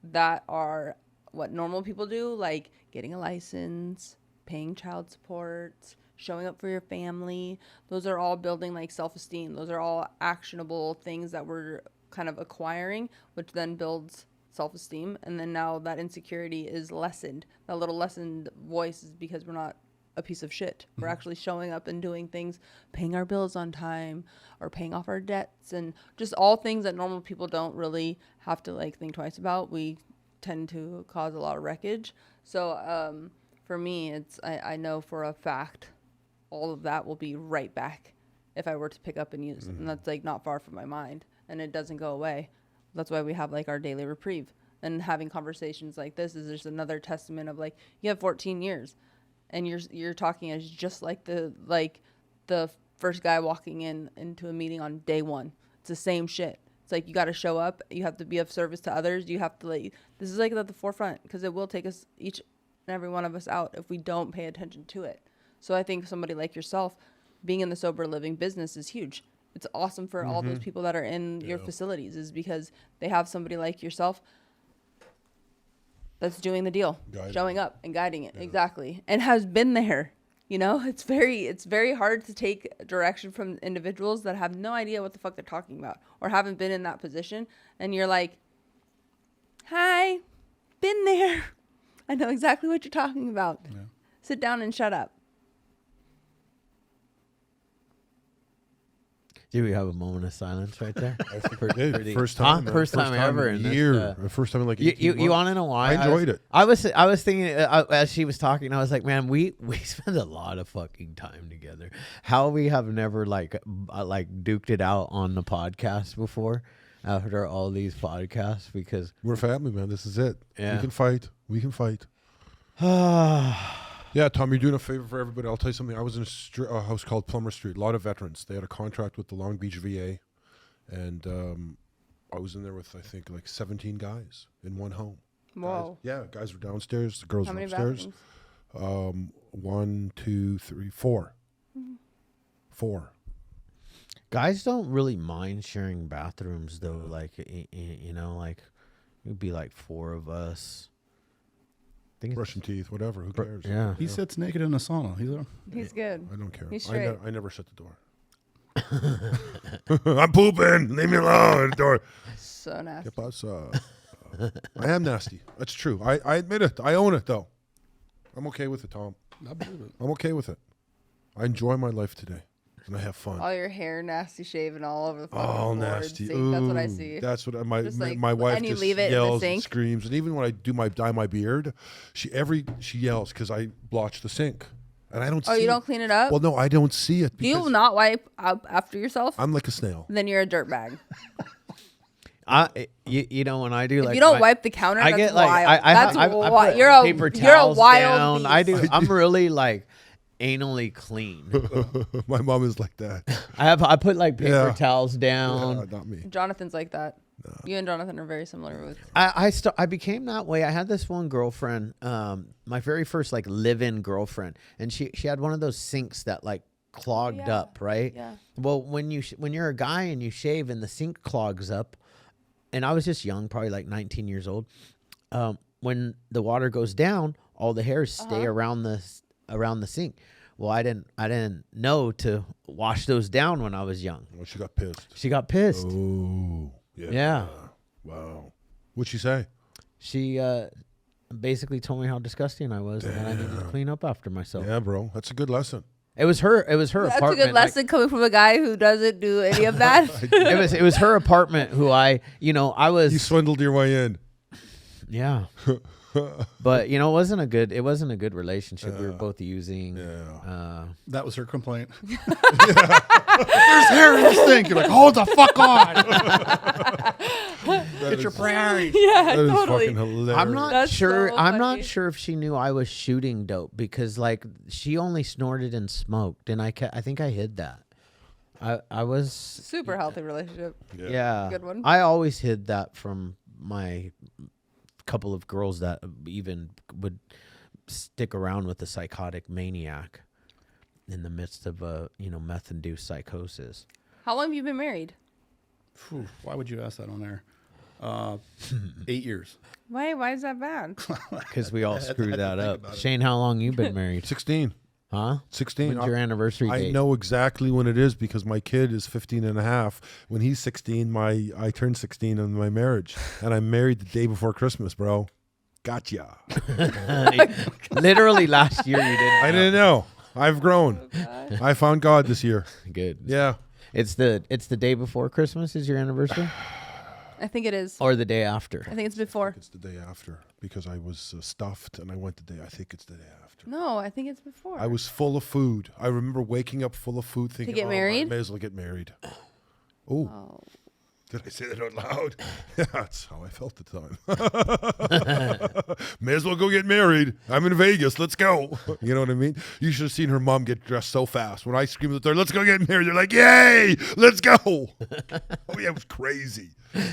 that are what normal people do, like getting a license, paying child support, showing up for your family, those are all building like self-esteem. Those are all actionable things that we're kind of acquiring, which then builds self-esteem. And then now that insecurity is lessened. That little lessened voice is because we're not a piece of shit. We're actually showing up and doing things, paying our bills on time or paying off our debts, and just all things that normal people don't really have to like think twice about. We tend to cause a lot of wreckage. So for me, it's I know for a fact all of that will be right back if I were to pick up and use. And that's like not far from my mind, and it doesn't go away. That's why we have like our daily reprieve, and having conversations like this is just another testament of like, you have 14 years and you're talking as just like the first guy walking into a meeting on day one. It's the same shit. It's like, you got to show up. You have to be of service to others. You have to like, this is like at the forefront, because it will take us, each and every one of us, out if we don't pay attention to it. So I think somebody like yourself being in the sober living business is huge. It's awesome for all those people that are in your facilities, is because they have somebody like yourself that's doing the deal, showing up and guiding it. Exactly. And has been there. You know, it's very hard to take direction from individuals that have no idea what the fuck they're talking about or haven't been in that position. And you're like, hi, been there. I know exactly what you're talking about. Yeah. Sit down and shut up. Do we have a moment of silence right there? I think we did. First time ever in a year. First time in like 18 months. You want to know why? I enjoyed it. I was thinking as she was talking, I was like, man, we spend a lot of fucking time together. How we have never like duked it out on the podcast before after all these podcasts, because we're family, man. This is it. Yeah. We can fight. Yeah, Tom, you're doing a favor for everybody. I'll tell you something. I was in a house called Plummer Street. A lot of veterans. They had a contract with the Long Beach VA. And I was in there with, I think, like 17 guys in one home. Whoa. Guys were downstairs. The girls were upstairs. Bathrooms? 1, 2, 3, 4. 4. Guys don't really mind sharing bathrooms, though. Like, you know, like, it'd be like 4 of us. Brushing teeth, whatever. Who cares? Yeah. He sits naked in a sauna. He's good. I don't care. He's straight. I never shut the door. I'm pooping. Leave me alone. Door. So nasty. I am nasty. That's true. I admit it. I own it, though. I'm okay with it, Tom. I believe it. I'm okay with it. I enjoy my life today. And I have fun. All your hair nasty shaven all over the fucking all board. nasty. See, Ooh, that's what I see. That's what my like, wife and you just leave it in the yells and sink? screams. And even when I dye my beard, she yells because I blotch the sink. And I don't see you don't clean it up? Well, no, I don't see it. Do you not wipe up after yourself? I'm like a snail. Then you're a dirtbag. You know, when I do, like, if you don't wipe the counter, I that's get like wild. I put you're paper you're a towels wild down. beast. I'm really like anally clean. My mom is like that. I put like paper towels down. Yeah, not me. Jonathan's like that. No. You and Jonathan are very similar with. I became that way. I had this one girlfriend, my very first like live-in girlfriend, and she had one of those sinks that like clogged up, right? Yeah. Well, when you're a guy and you shave and the sink clogs up, and I was just young, probably like 19 years old. When the water goes down, all the hairs stay around the sink. Well, I didn't know to wash those down when I was young. Well, she got pissed. Oh, yeah. Wow. What'd she say? She basically told me how disgusting I was, and that I needed to clean up after myself. Yeah, bro. That's a good lesson. It was her That's apartment. That's a good lesson coming from a guy who doesn't do any of that. It was her apartment who I was. You swindled your way in. Yeah. But it wasn't a good relationship. We were both using. Yeah. That was her complaint. There's hair in the sink. You're like, hold the fuck on. Get your priorities. Yeah, That is totally. fucking hilarious. I'm not That's sure. so I'm funny. not sure if she knew I was shooting dope because like she only snorted and smoked, and I think I hid that. I was Super healthy relationship. yeah. Good one. I always hid that from my couple of girls that even would stick around with a psychotic maniac in the midst of a meth-induced psychosis. How long have you been married? Phew, why would you ask that on there? 8 years. Why is that bad? Because we all screw that think up. about it. Shane, how long you been married? 16. Huh? 16. When's your anniversary I date? know exactly when it is because my kid is 15 and a half. When he's 16, I turned 16 in my marriage. And I'm married the day before Christmas, bro. Gotcha. Literally last year you did. I didn't know. I've grown. I found God this year. Good. Yeah. It's the day before Christmas is your anniversary, I think it is. or the day after. I think it's before. It's the day after because I was stuffed and I went the day. I think it's the day after. No, I think it's before. I was full of food. I remember waking up full of food thinking, get I married? may as well get married. Oh, Oh. did I say that out loud? Yeah, that's how I felt at the time. May as well go get married. I'm in Vegas. Let's go. You know what I mean? You should have seen her mom get dressed so fast. When I screamed at her, let's go get married, they're like, yay, let's go. Oh, yeah, it was crazy.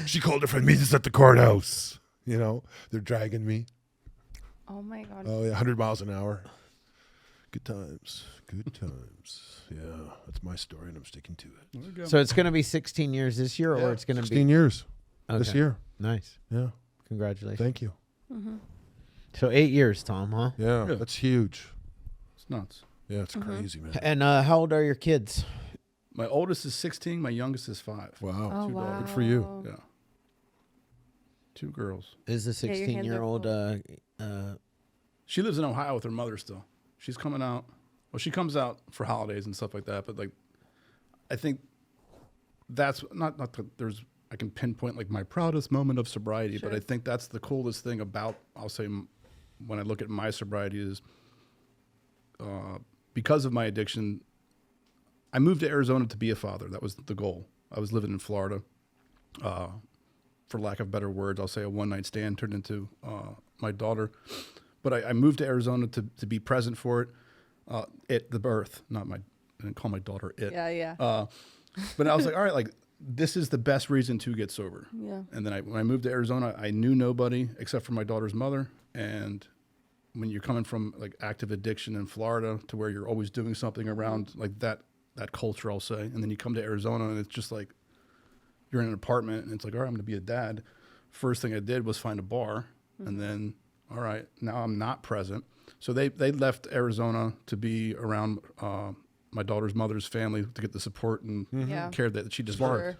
She called her friend, meet us at the courthouse. You know, they're dragging me. Oh my God. Oh, yeah, 100 miles an hour. Good times. Good times. Yeah, that's my story, and I'm sticking to it. There we go. So it's going to be 16 years this year, or it's going to 16 be years this Okay. year. Nice. Yeah, Congratulations. thank you. So 8 years, Tom, huh? Yeah, Yeah. that's huge. It's nuts. Yeah, it's crazy, man. And how old are your kids? My oldest is 16. My youngest is 5. Wow. Oh, Two wow. dogs. Good for you. Yeah. 2 girls. Is the Yeah, your hands are 16-year-old? She lives in Ohio with her mother still. She's coming out. Well, she comes out for holidays and stuff like that. But like, I think that's not that there's I can pinpoint like my proudest moment of sobriety, but I think that's the coolest thing about I'll say when I look at my sobriety is because of my addiction. I moved to Arizona to be a father. That was the goal. I was living in Florida. For lack of better words, I'll say a one-night stand turned into my daughter. But I moved to Arizona to be present for it. At the birth, I didn't call my daughter it. Yeah. But I was like, all right, like this is the best reason to get sober. Yeah. And then when I moved to Arizona, I knew nobody except for my daughter's mother. And when you're coming from like active addiction in Florida to where you're always doing something around like that culture, I'll say, and then you come to Arizona and it's just like you're in an apartment and it's like, all right, I'm going to be a dad. First thing I did was find a bar, and then all right, now I'm not present. So they left Arizona to be around my daughter's mother's family to get the support and Yeah. care that she deserved.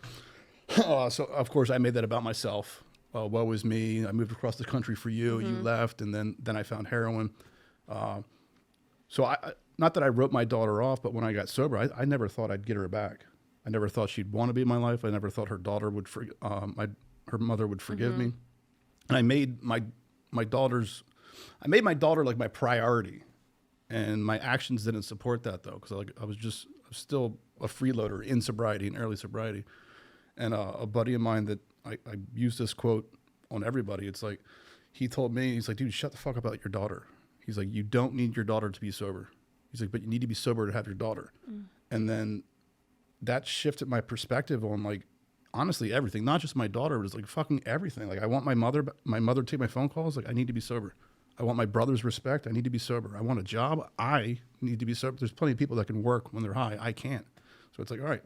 So of course I made that about myself. Woe is me. I moved across the country for you. You left, and then I found heroin. So I not that I wrote my daughter off, but when I got sober, I never thought I'd get her back. I never thought she'd want to be in my life. I never thought her daughter would her mother would forgive me. And I made my daughter like my priority, and my actions didn't support that though, because I was still a freeloader in sobriety, in early sobriety. And a buddy of mine that I use this quote on everybody. It's like he told me, he's like, dude, shut the fuck up about your daughter. He's like, you don't need your daughter to be sober. He's like, but you need to be sober to have your daughter. And then that shifted my perspective on like honestly everything, not just my daughter, but it's like fucking everything. Like I want my mother to take my phone calls. Like I need to be sober. I want my brother's respect. I need to be sober. I want a job. I need to be sober. There's plenty of people that can work when they're high. I can't. So it's like, all right.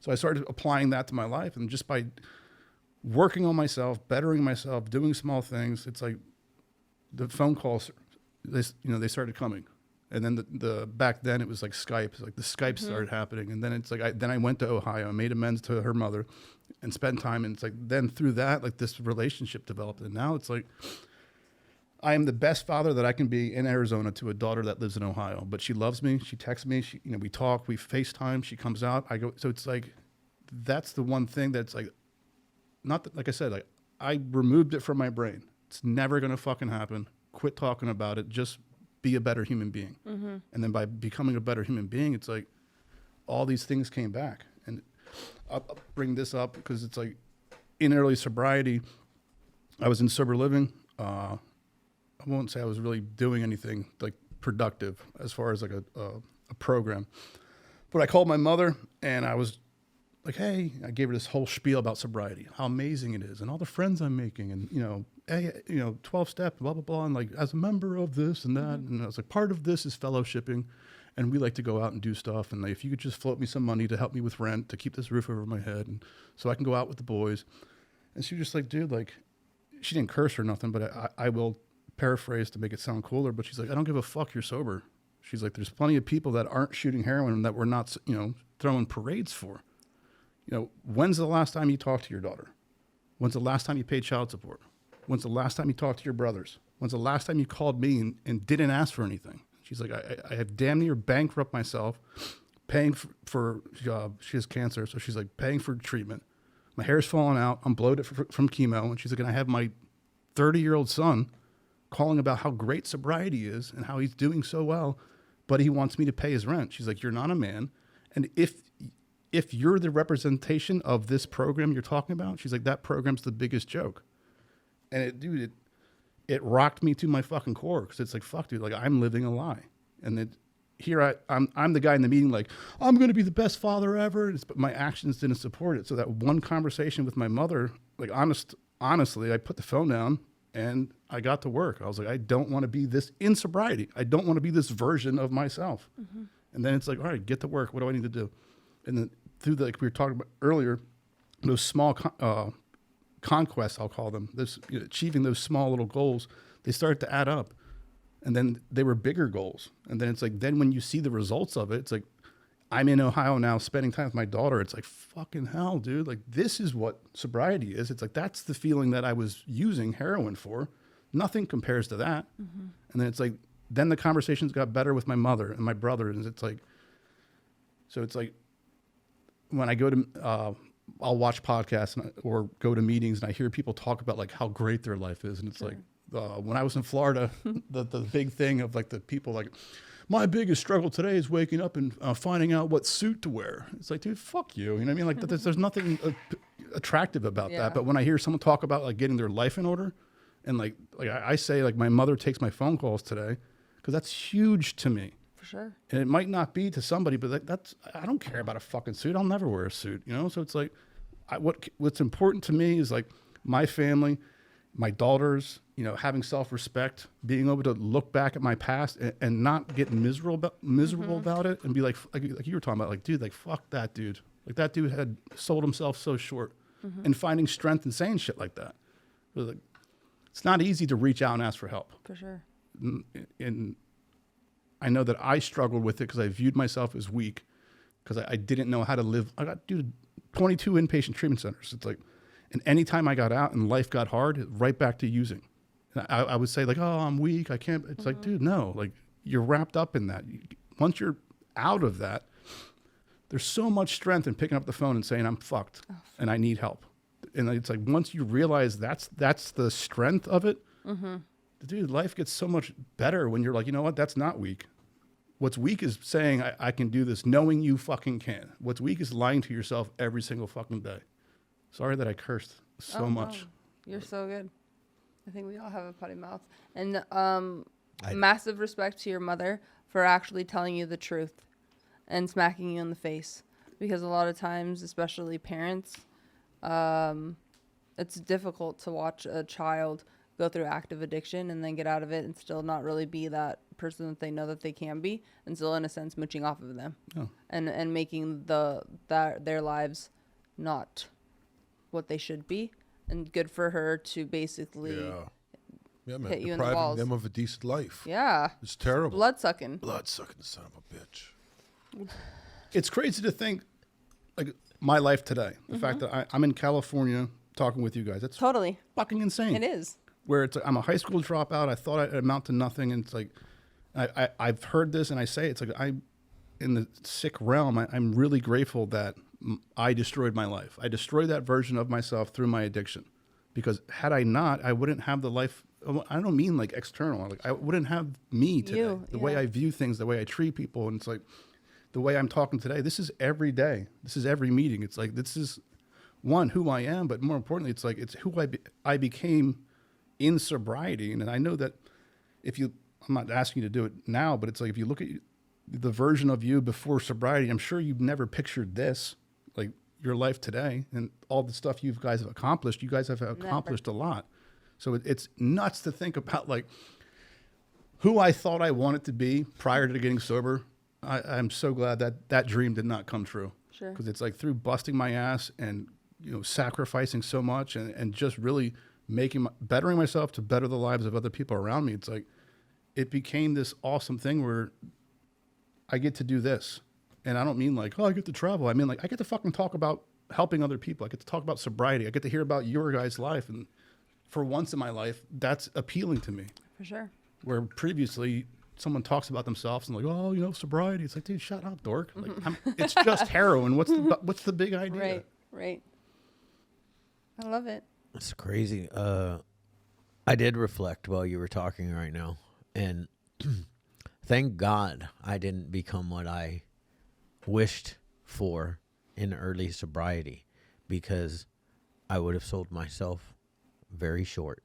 So I started applying that to my life, and just by working on myself, bettering myself, doing small things, it's like the phone calls, they started coming. And then the back then it was like Skype. It's like the Skype started happening, and then it's like I went to Ohio, I made amends to her mother, and spent time. And it's like then through that, like this relationship developed, and now it's like I am the best father that I can be in Arizona to a daughter that lives in Ohio. But she loves me. She texts me. We talk. We FaceTime. She comes out. I go. So it's like that's the one thing that's like not that, like I said, like I removed it from my brain. It's never gonna fucking happen. Quit talking about it. Just be a better human being. And then by becoming a better human being, it's like all these things came back. And I'll bring this up because it's like in early sobriety, I was in sober living. I won't say I was really doing anything like productive as far as like a program. But I called my mother and I was like, hey, I gave her this whole spiel about sobriety, how amazing it is, and all the friends I'm making, and hey, 12 step, blah blah blah, and like as a member of this and that, and I was like, part of this is fellowshipping, and we like to go out and do stuff, and like, if you could just float me some money to help me with rent, to keep this roof over my head, and so I can go out with the boys. And she was just like, dude, like, she didn't curse or nothing, but I will paraphrase to make it sound cooler, but she's like, I don't give a fuck, you're sober. She's like, there's plenty of people that aren't shooting heroin that we're not, throwing parades for. When's the last time you talked to your daughter? When's the last time you paid child support? When's the last time you talked to your brothers? When's the last time you called me and didn't ask for anything? She's like, I have damn near bankrupt myself paying for she has cancer. So she's like paying for treatment. My hair's falling out. I'm bloated from chemo. And she's like, and I have my 30-year-old son calling about how great sobriety is and how he's doing so well, but he wants me to pay his rent. She's like, you're not a man. And if you're the representation of this program you're talking about, she's like, that program's the biggest joke. And it rocked me to my fucking core, because it's like, fuck, dude, like, I'm living a lie. And I'm the guy in the meeting, like, I'm going to be the best father ever. But my actions didn't support it. So that one conversation with my mother, like, honestly, I put the phone down and I got to work. I was like, I don't want to be this in sobriety. I don't want to be this version of myself. Mm-hmm. And then it's like, all right, get to work. What do I need to do? And then through like we were talking about earlier, those small conquests, I'll call them, achieving those small little goals, they start to add up. And then they were bigger goals. And then it's like, then when you see the results of it, it's like, I'm in Ohio now spending time with my daughter. It's like, fucking hell, dude. Like, this is what sobriety is. It's like, that's the feeling that I was using heroin for. Nothing compares to that. Mm-hmm. And then it's like, then the conversations got better with my mother and my brother. And it's like, so it's like, when I go to, I'll watch podcasts or go to meetings and I hear people talk about like how great their life is. And it's like, when I was in Florida, the big thing of like the people like, my biggest struggle today is waking up and finding out what suit to wear. It's like, dude, fuck you. You know what I mean? Like there's nothing attractive about that. But when I hear someone talk about like getting their life in order, and like I say, like my mother takes my phone calls today, because that's huge to me. For sure. And it might not be to somebody, but I don't care about a fucking suit. I'll never wear a suit, So it's like, what's important to me is like my family, my daughters, having self-respect, being able to look back at my past and not get miserable about it, and be like you were talking about, like, dude, like, fuck that dude. Like, that dude had sold himself so short, and finding strength in saying shit like that. Like, it's not easy to reach out and ask for help. For sure. And I know that I struggled with it because I viewed myself as weak, because I didn't know how to live. I got, 22 inpatient treatment centers. It's like, and anytime I got out and life got hard, right back to using. And I would say like, oh, I'm weak. I can't. It's like, dude, no, like, you're wrapped up in that. Once you're out of that, there's so much strength in picking up the phone and saying, I'm fucked and I need help. And it's like, once you realize that's the strength of it, dude, life gets so much better when you're like, you know what? That's not weak. What's weak is saying, I can do this, knowing you fucking can. What's weak is lying to yourself every single fucking day. Sorry that I cursed so much. No. You're so good. I think we all have a potty mouth. And massive respect to your mother for actually telling you the truth and smacking you in the face. Because a lot of times, especially parents, it's difficult to watch a child go through active addiction and then get out of it and still not really be that person that they know that they can be, and still in a sense mooching off of them, and making their lives not what they should be. And good for her to basically hit you in the balls. Them of a decent life. Yeah, it's terrible. Blood sucking, son of a bitch. It's crazy to think, like, my life today, the fact that I'm in California talking with you guys. That's totally fucking insane. It is. Where it's like, I'm a high school dropout. I thought I'd amount to nothing, and it's like, I've heard this and I say, it's like, I'm in the sick realm. I'm really grateful that I destroyed my life. I destroyed that version of myself through my addiction, because had I not, I wouldn't have the life. I don't mean like external. Like, I wouldn't have me today. The way I view things, the way I treat people, and it's like the way I'm talking today. This is every day. This is every meeting. It's like, this is one, who I am, but more importantly, it's like, it's who I became in sobriety. And I know that I'm not asking you to do it now, but it's like, if you look at the version of you before sobriety, I'm sure you've never pictured this, like your life today and all the stuff you guys have accomplished. You guys have accomplished a lot. So it's nuts to think about, like, who I thought I wanted to be prior to getting sober. I'm so glad that dream did not come true. Sure. Because it's like through busting my ass and, sacrificing so much and just really bettering myself to better the lives of other people around me. It's like, it became this awesome thing where I get to do this. And I don't mean like, I get to travel. I mean, like, I get to fucking talk about helping other people. I get to talk about sobriety. I get to hear about your guys' life. And for once in my life, that's appealing to me. For sure. Where previously someone talks about themselves and like, sobriety. It's like, dude, shut up, dork. Like, it's just heroin. What's the big idea? Right. I love it. It's crazy. I did reflect while you were talking right now, and thank God I didn't become what I wished for in early sobriety, because I would have sold myself very short.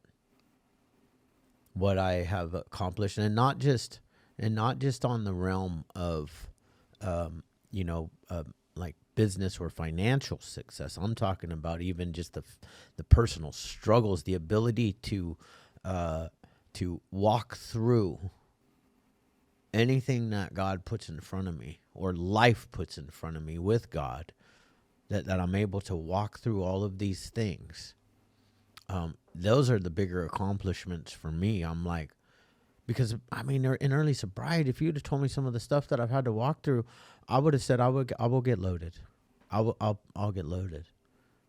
What I have accomplished, and not just on the realm of, like business or financial success. I'm talking about even just the personal struggles, the ability to walk through anything that God puts in front of me or life puts in front of me with God, that I'm able to walk through all of these things. Those are the bigger accomplishments for me. I'm like, because I mean, in early sobriety, if you'd have told me some of the stuff that I've had to walk through, I would have said I will get loaded. I'll get loaded.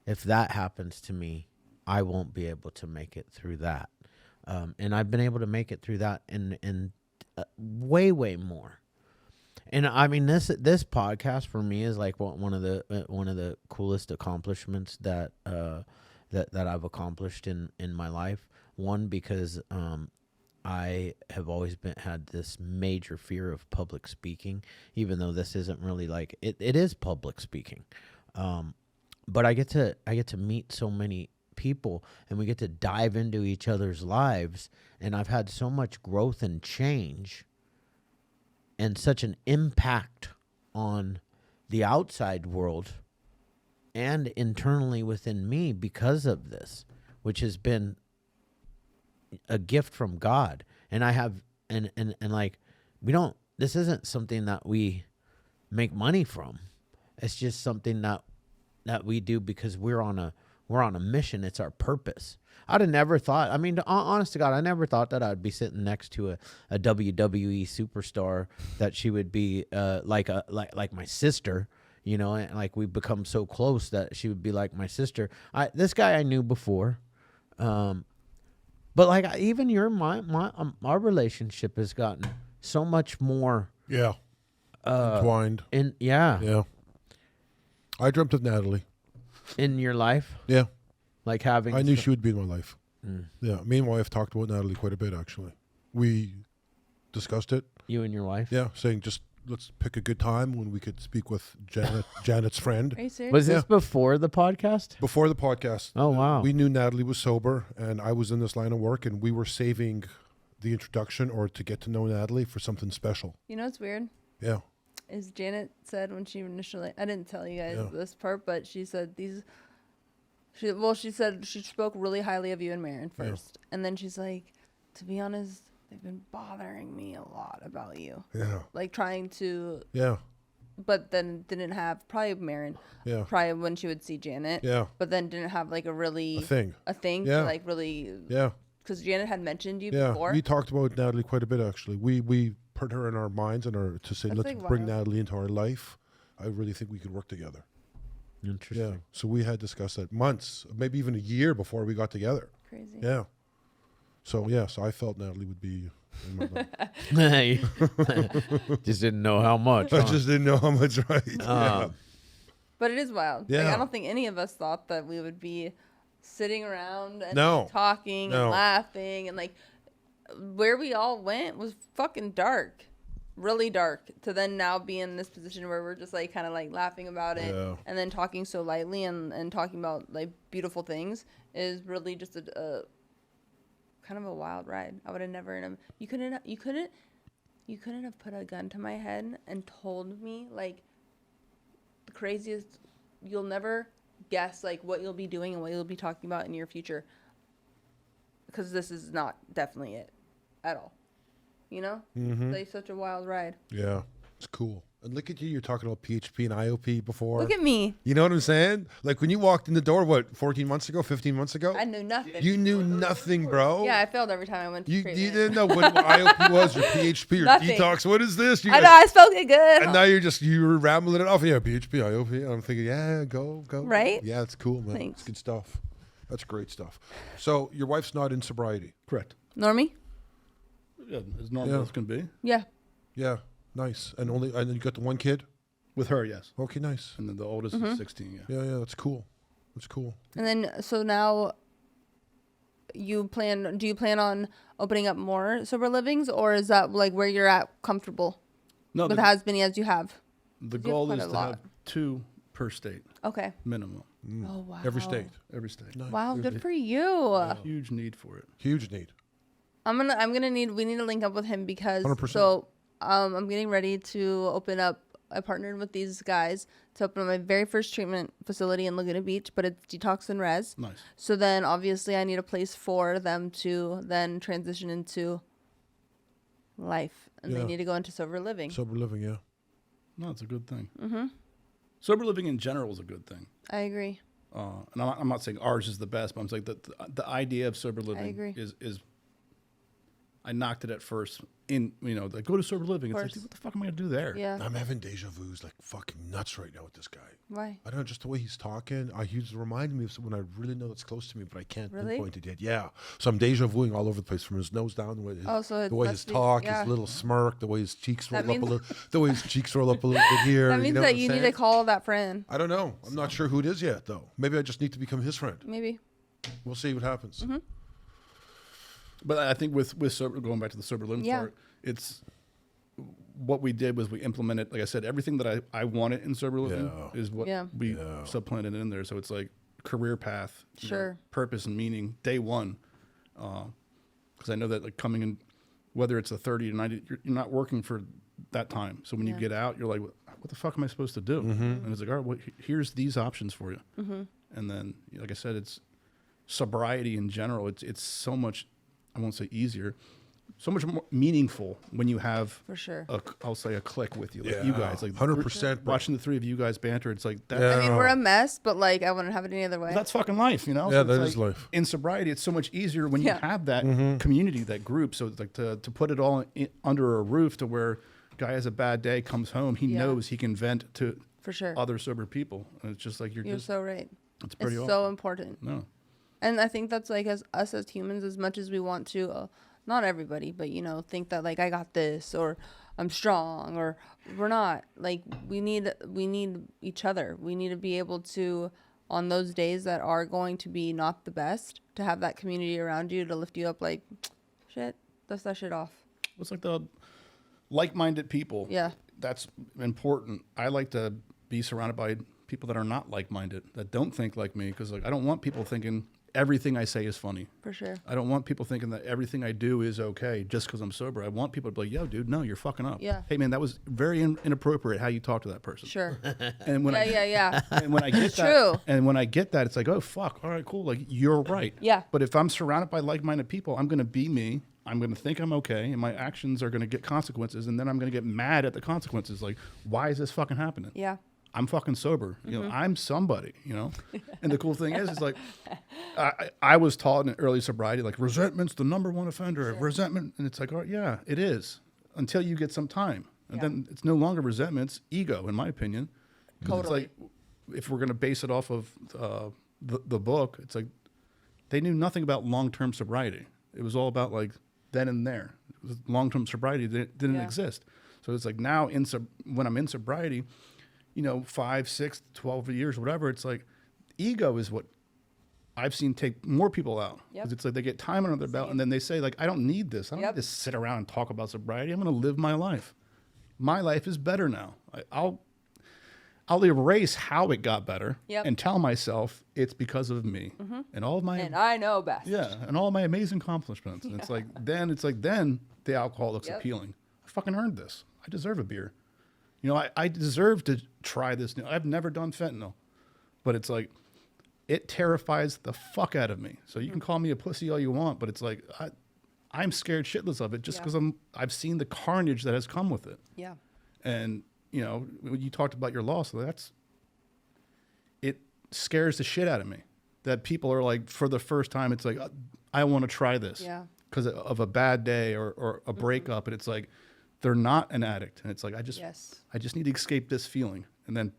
If that happens to me, I won't be able to make it through that. And I've been able to make it through that and way more. And I mean, this podcast for me is like one of the coolest accomplishments that I've accomplished in my life. One, because I have always had this major fear of public speaking, even though this isn't really like it is public speaking. But I get to meet so many people, and we get to dive into each other's lives, and I've had so much growth and change and such an impact on the outside world and internally within me because of this, which has been a gift from God. And I have, and like, this isn't something that we make money from. It's just something that we do because we're on a mission. It's our purpose. I'd have never thought, I mean, honest to God, I never thought that I'd be sitting next to a WWE superstar, that she would be like my sister, and like we've become so close that she would be like my sister. This guy I knew before, but like even our relationship has gotten so much more entwined. Yeah. I dreamt of Natalie. In your life? Yeah. Like having... I knew she would be in my life. Yeah. Me and my wife talked about Natalie quite a bit, actually. We discussed it. You and your wife? Yeah. Saying just let's pick a good time when we could speak with Janet's friend. Are you serious? Was this before the podcast? Before the podcast. Oh, wow. We knew Natalie was sober, and I was in this line of work, and we were saving the introduction or to get to know Natalie for something special. You know what's weird? Yeah. Is Janet said when she initially, I didn't tell you guys this part, but she said she said she spoke really highly of you and Marin first. Yeah. And then she's like, to be honest, they've been bothering me a lot about you. Yeah. Like trying to. Yeah. But then didn't have, probably Marin. Yeah. Probably when she would see Janet. Yeah. But then didn't have like a thing. Yeah. To like really. Yeah. Because Janet had mentioned you before. Yeah. We talked about Natalie quite a bit, actually. We put her in our minds and to say, let's bring Natalie into our life. I really think we could work together. Interesting. Yeah. So we had discussed that months, maybe even a year before we got together. Crazy. Yeah. So I felt Natalie would be in my life. Just didn't know how much. I just didn't know how much, right? Yeah. But it is wild. Yeah. Like, I don't think any of us thought that we would be sitting around and talking and laughing, and like where we all went was fucking dark. really dark to then now be in this position where we're just like kind of like laughing about it Yeah. and then talking so lightly and talking about like beautiful things is really just a kind of a wild ride. I would have never you couldn't have put a gun to my head and told me like the craziest. You'll never guess like what you'll be doing and what you'll be talking about in your future, because this is not definitely it at all. You know, Mm-hmm. like such a wild ride. Yeah, it's cool. And look at you, you're talking about PHP and IOP before. Look at me. You know what I'm saying? Like when you walked in the door, what, 14 months ago, 15 months ago? I knew nothing. You knew nothing, bro. Yeah, I failed every time I went to You treatment. didn't know what IOP was, or PHP, or Nothing. detox. What is this? I know, I spoke it good. And now you were rambling it off. Yeah, PHP, IOP. And I'm thinking, yeah, go. Right? Yeah, it's cool, man. Thanks. It's good stuff. That's great stuff. So your wife's not in sobriety. Correct. Normie? Yeah, as normal Yeah. as can be. Yeah. Yeah, nice. And then you got the one kid. With her, yes. Okay, nice. And then the oldest Mm-hmm. is 16, yeah. Yeah, that's cool. That's cool. And then, so now do you plan on opening up more sober livings, or is that like where you're at comfortable No, with the, as many as you have? the have goal quite is a to lot. have 2 per state, Okay. minimum. Oh, wow. Every state. Every state. Nice. Wow, There's good for you. Huge need for it. Huge need. We need to link up with him because 100%. so I'm getting ready to open up. I partnered with these guys to open up my very first treatment facility in Laguna Beach, but it's detox and res. Nice. So then obviously I need a place for them to then transition into life, and they Yeah. need to go into sober living. Sober living, yeah. No, it's a good thing. Mm-hmm. Sober living in general is a good thing. I agree. And I'm not saying ours is the best, but I'm saying that the idea of sober living agree. is I knocked it at first in, like go to sober living. It's like, course. dude, what the fuck am I going to do there? Yeah. I'm having deja vus like fucking nuts right now with this guy. Why? I don't know, just the way he's talking. He's reminding me of someone I really know that's close to me, but I can't Really? pinpoint it yet. Yeah. So I'm deja vuing all over the place, from his nose down, the way So it the way must his be- talk, yeah. his little smirk, the way his cheeks roll That up a means- little, the way his cheeks roll up a little bit here. That means know that what I'm you need to saying? call that friend. I don't know. I'm not sure who it is yet, though. Maybe I just need to become his friend. Maybe. We'll see what happens. Mm-hmm. But I think with sober, going back to the sober living Yeah. part, it's what we did was we implemented, like I said, everything that I wanted in sober living Yeah. is what Yeah. we supplanted in there. So it's like career path, Sure. purpose and meaning, day one. Because I know that like coming in, whether it's a 30 to 90, you're not working for that time. So when you Yeah. get out, you're like, what the fuck am I supposed to do? And it's like, all right, well, here's these options for you. Mm-hmm. And then, like I said, it's sobriety in general. It's so much, I won't say easier, so much more meaningful when you have For sure. I'll say a clique with you, like you guys, like 100%. bro. watching the 3 of you guys banter. It's like that. Yeah. I mean, we're a mess, but like I wouldn't have it any other way. That's fucking life, you know. Yeah, it's that like, is life. In sobriety, it's so much easier when Yeah. you have that Mm-hmm. community, that group. So it's like to put it all under a roof, to where guy has a bad day, comes home, he Yeah. knows he can vent to For sure. other sober people, and it's just like you're You're just so right. it's pretty It's awesome. so important. No, And I think that's like us as humans, as much as we want to, not everybody, but think that like I got this, or I'm strong, or we're not. Like we need each other. We need to be able to, on those days that are going to be not the best, to have that community around you to lift you up. Like, shit, dust that shit off. it's like the like-minded people. Yeah. That's important. I like to be surrounded by people that are not like-minded, that don't think like me, because like I don't want people thinking everything I say is funny. For sure. I don't want people thinking that everything I do is okay just because I'm sober. I want people to be like, yo, dude, no, you're fucking up. Yeah. Hey, man, that was very inappropriate how you talk to that person. Sure. And when Yeah. And when I get that, True. and when I get that, it's like, oh fuck, all right, cool. Like you're right. Yeah. But if I'm surrounded by like-minded people, I'm gonna be me. I'm gonna think I'm okay, and my actions are gonna get consequences, and then I'm gonna get mad at the consequences. Like, why is this fucking happening? Yeah. I'm fucking sober. You know, I'm somebody, And the cool thing is like, I was taught in early sobriety, like resentment's the number one offender of resentment. And it's like, oh yeah, it is, until you get some time. And then it's no longer resentment, it's ego, in my opinion. 'Cause Totally. It's like, if we're going to base it off of the book, it's like, they knew nothing about long-term sobriety. It was all about like then and there. Long-term sobriety didn't Yeah. exist. So it's like now when I'm in sobriety, 5, 6, 12 years, whatever, it's like ego is what I've seen take more people out. Yep. Because it's like they get time under their belt, and then they say, like, I don't need this. I don't Yep. need to sit around and talk about sobriety. I'm going to live my life. my life is better now. I'll erase how it got better and tell myself it's because of me and all of my and I know best. Yeah, and all my amazing accomplishments. And it's like then the alcohol looks appealing. I fucking earned this. I deserve a beer. You know, I deserve to try this new. I've never done fentanyl, but it's like it terrifies the fuck out of me. So you can call me a pussy all you want, but it's like I'm scared shitless of it just because I've seen the carnage that has come with it. Yeah. And you know, when you talked about your loss, it scares the shit out of me that people are like, for the first time, it's like, I want to try this because of a bad day or a breakup. And it's like, they're not an addict. And it's like, I just need to escape this feeling. And then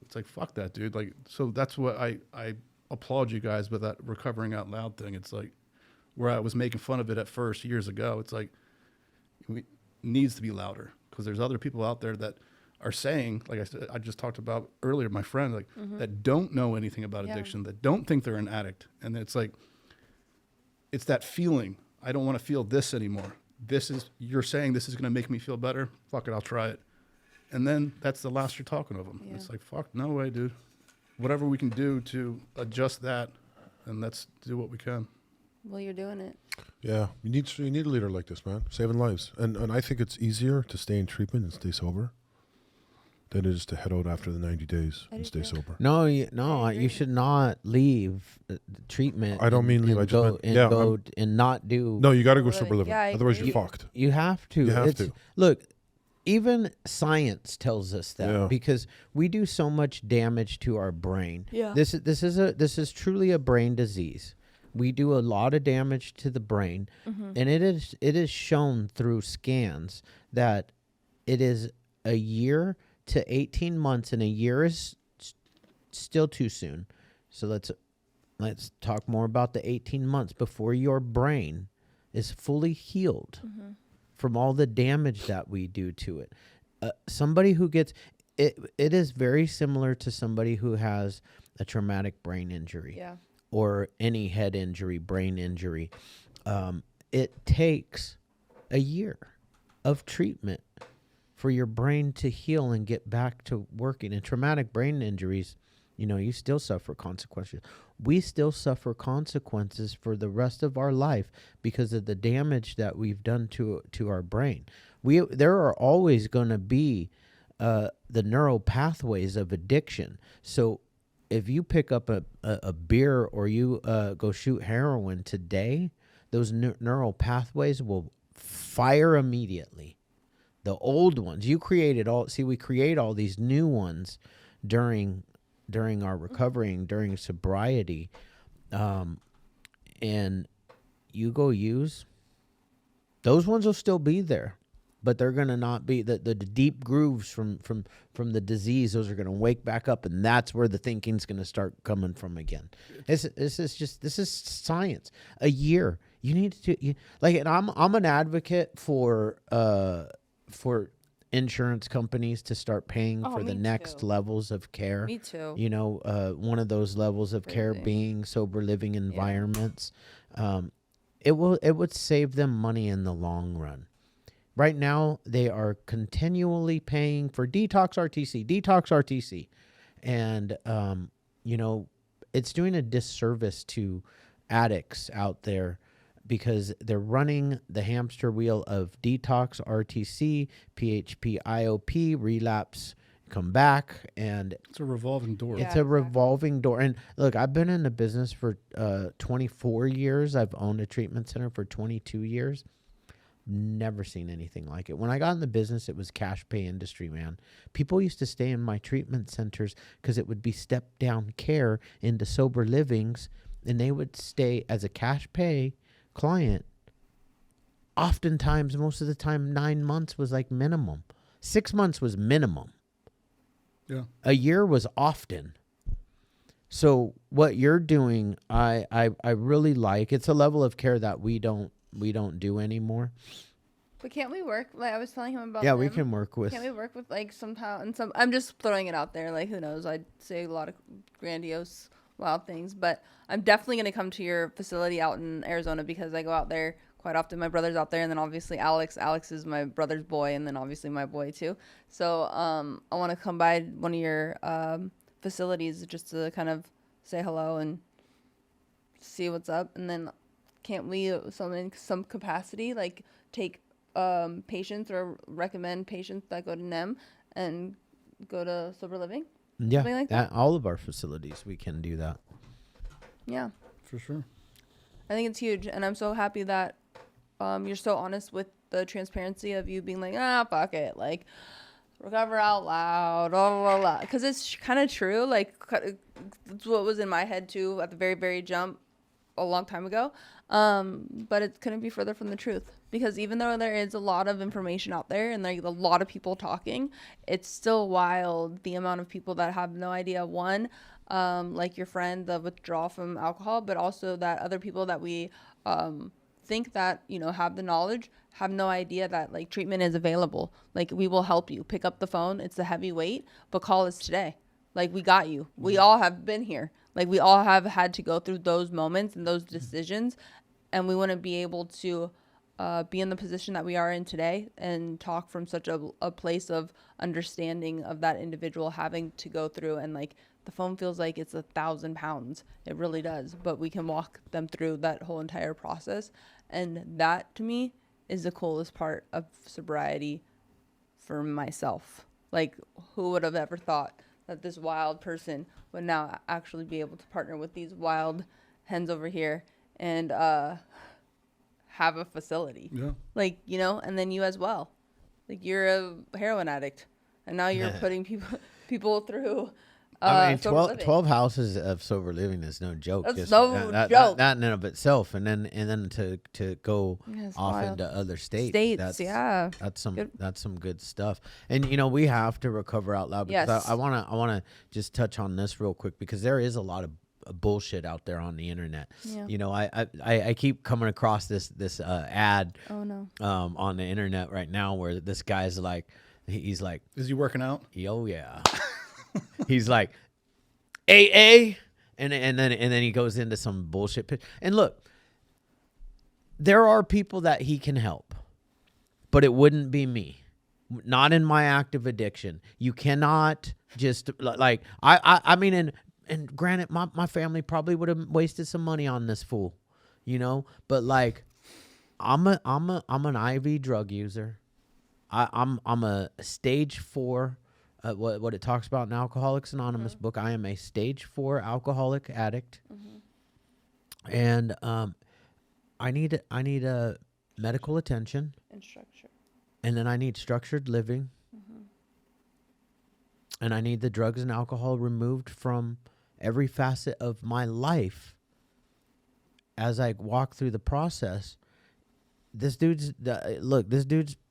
it's like, fuck that, dude. Like, so that's what I applaud you guys with that recovering out loud thing. It's like where I was making fun of it at first years ago. It's like, it needs to be louder because there's other people out there that are saying, like I said, I just talked about earlier, my friend, like that don't know anything about addiction, that don't think they're an addict. And it's like, it's that feeling. I don't want to feel this anymore. You're saying this is going to make me feel better. Fuck it. I'll try it. And then that's the last you're talking of them. Yeah. It's like, fuck, no way, dude. Whatever we can do to adjust that, and let's do what we can. Well, you're doing it. Yeah, you need a leader like this, man, saving lives. And I think it's easier to stay in treatment and stay sober than it is to head out after the 90 days and stay sober. No, you should not leave treatment. I don't mean leave. I just meant, and not do. No, you got to go sober living. Yeah, otherwise, you're fucked. You have to. You have to. Look, even science tells us that because we do so much damage to our brain. Yeah. This is truly a brain disease. We do a lot of damage to the brain, and it is shown through scans that it is a year to 18 months, and a year is still too soon. So let's talk more about the 18 months before your brain is fully healed from all the damage that we do to it. Somebody who gets it is very similar to somebody who has a traumatic brain injury or any head injury, brain injury. It takes a year of treatment for your brain to heal and get back to working. And traumatic brain injuries, you still suffer consequences. We still suffer consequences for the rest of our life because of the damage that we've done to our brain. There are always going to be the neural pathways of addiction. So if you pick up a beer or you go shoot heroin today, those neural pathways will fire immediately. The old ones, we create all these new ones during our recovery and during sobriety, and you go use, those ones will still be there, but they're going to not be the deep grooves from the disease. Those are going to wake back up, and that's where the thinking's going to start coming from again. This is science. A year. You need to and I'm an advocate for insurance companies to start paying for the next levels of care. Me too. One of those levels of care being sober living environments. It would save them money in the long run. Right now, they are continually paying for detox RTC. And, it's doing a disservice to addicts out there because they're running the hamster wheel of detox RTC, PHP, IOP, relapse, come back. And it's a revolving door. It's a revolving door. And look, I've been in the business for 24 years. I've owned a treatment center for 22 years. Never seen anything like it. When I got in the business, it was cash pay industry, man. People used to stay in my treatment centers because it would be step down care into sober livings, and they would stay as a cash pay client. Oftentimes, most of the time, 9 months was like minimum. 6 months was minimum. Yeah. A year was often. So what you're doing, I really like. It's a level of care that we don't do anymore. But can't we work? Like I was telling him about. Yeah, we can work with. Can't we work with somehow and some? I'm just throwing it out there. Who knows? I'd say a lot of grandiose, wild things, but I'm definitely gonna come to your facility out in Arizona because I go out there quite often. My brother's out there, and then obviously Alex is my brother's boy, and then obviously my boy too. So I want to come by one of your facilities just to kind of say hello and see what's up. And then can't we in some capacity like take patients or recommend patients that go to NEM and go to sober living? Yeah, Something like that? all of our facilities, we can do that. Yeah, For sure. I think it's huge, and I'm so happy that you're so honest with the transparency of you being like, fuck it, like recover out loud, blah, blah, blah. Because it's kind of true. Like, it's what was in my head too at the very, very jump a long time ago. But it couldn't be further from the truth, because even though there is a lot of information out there and there's a lot of people talking, it's still wild the amount of people that have no idea. One, like your friend, the withdrawal from alcohol, but also that other people that we think that, you know, have the knowledge, have no idea that like treatment is available. Like, we will help you. Pick up the phone. It's a heavy weight, but call us today. Like, we got you. We all have been here. Like, we all have had to go through those moments and those decisions, and we want to be able to be in the position that we are in today and talk from such a place of understanding of that individual having to go through. And like, the phone feels like it's 1,000 pounds. It really does. But we can walk them through that whole entire process. And that, to me, is the coolest part of sobriety for myself. Like, who would have ever thought that this wild person would now actually be able to partner with these wild hens over here and have a facility? Yeah. Like, you know, and then you as well. Like, you're a heroin addict, and now you're putting people through I mean, sober living. 12 houses of sober living is no joke. That's Just no that, joke. That in and of itself, and then to go Yeah, it's off wild. into other states. Yeah. That's some Good. that's some good stuff. And you know, we have to recover out loud, because Yes. I wanna just touch on this real quick, because there is a lot of bullshit out there on the internet. Yeah. You know, I keep coming across this ad Oh, no. on the internet right now where this guy's like, he's like, Is he working out? oh yeah. He's like, AA, and then he goes into some bullshit. And look, there are people that he can help, but it wouldn't be me. Not in my active addiction. You cannot just like I mean, and granted, my family probably would have wasted some money on this fool, you know. But like, I'm an IV drug user. I'm a stage 4. What it talks about in Alcoholics Anonymous book. I am a stage 4 alcoholic addict, and I need a medical attention, And structure. and then I need structured living, and I need the drugs and alcohol removed from every facet of my life as I walk through the process. This dude's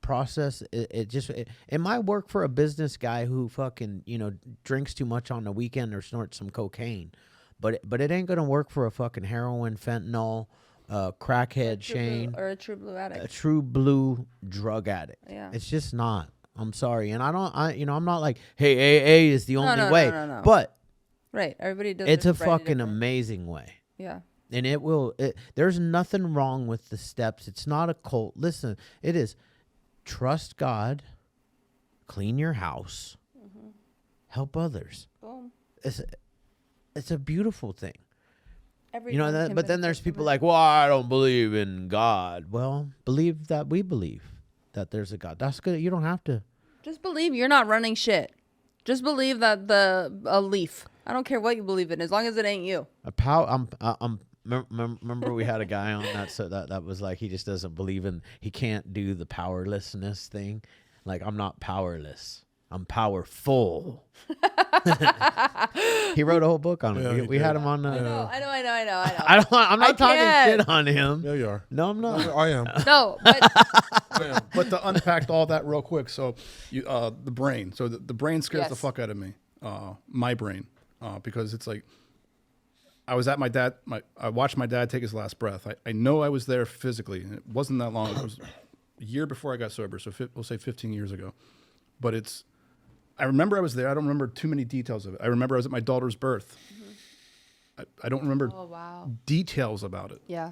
process, it might work for a business guy who fucking, you know, drinks too much on the weekend or snorts some cocaine, but it ain't gonna work for a fucking heroin, fentanyl, crackhead Shane, Or a true blue addict. a true blue drug addict. Yeah. It's just not. I'm sorry, and I'm not like, hey, AA is the only way, no. but Right. Everybody does it's their a sobriety fucking different. amazing way. Yeah. And there's nothing wrong with the steps. It's not a cult. Listen, it is trust God, clean your house, help others. Boom. It's a beautiful thing. You know, Everyone can but then there's benefit from people it. like, well, I don't believe in God. Well, believe that we believe that there's a God. That's good. You don't have to. Just believe you're not running shit. Just believe that a leaf. I don't care what you believe in, as long as it ain't you. Remember we had a guy on that was like, he just doesn't believe in, he can't do the powerlessness thing. Like, I'm not powerless, I'm powerful. He wrote a whole book on it. Yeah, We had him on. I know. I'm not talking can't. shit on him. Yeah, you are. No, I'm not. I am. No, but I am. But to unpack all that real quick, so you, the brain. So the brain scares the Yes. fuck out of me. My brain, because it's like, I was at my dad. I watched my dad take his last breath. I know I was there physically, and it wasn't that long. It was a year before I got sober, so we'll say 15 years ago. But I remember I was there. I don't remember too many details of it. I remember I was at my daughter's birth. I don't remember oh wow. details about it. Yeah.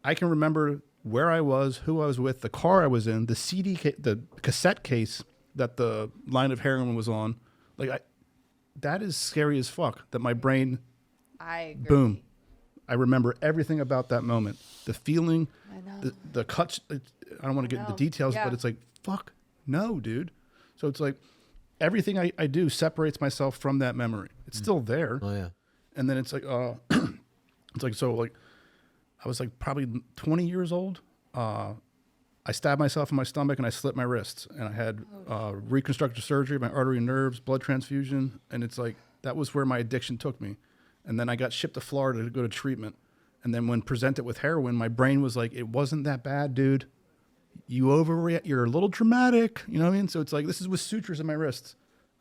I can remember where I was, who I was with, the car I was in, the cassette case that the line of heroin was on. Like, that is scary as fuck. That my brain, I agree. boom, I remember everything about that moment. The feeling, I know. the cuts. I don't want to get into the details, but it's like, fuck, no, dude. So it's like everything I do separates myself from that memory. It's still there. Oh yeah. And then it's like, it's like, so like, I was like probably 20 years old. I stabbed myself in my stomach and I slit my wrists, and I had reconstructive surgery, my artery and nerves, blood transfusion. And it's like, that was where my addiction took me. And then I got shipped to Florida to go to treatment. And then when presented with heroin, my brain was like, it wasn't that bad, dude. You overreact. You're a little dramatic. You know what I mean? So it's like, this is with sutures in my wrists.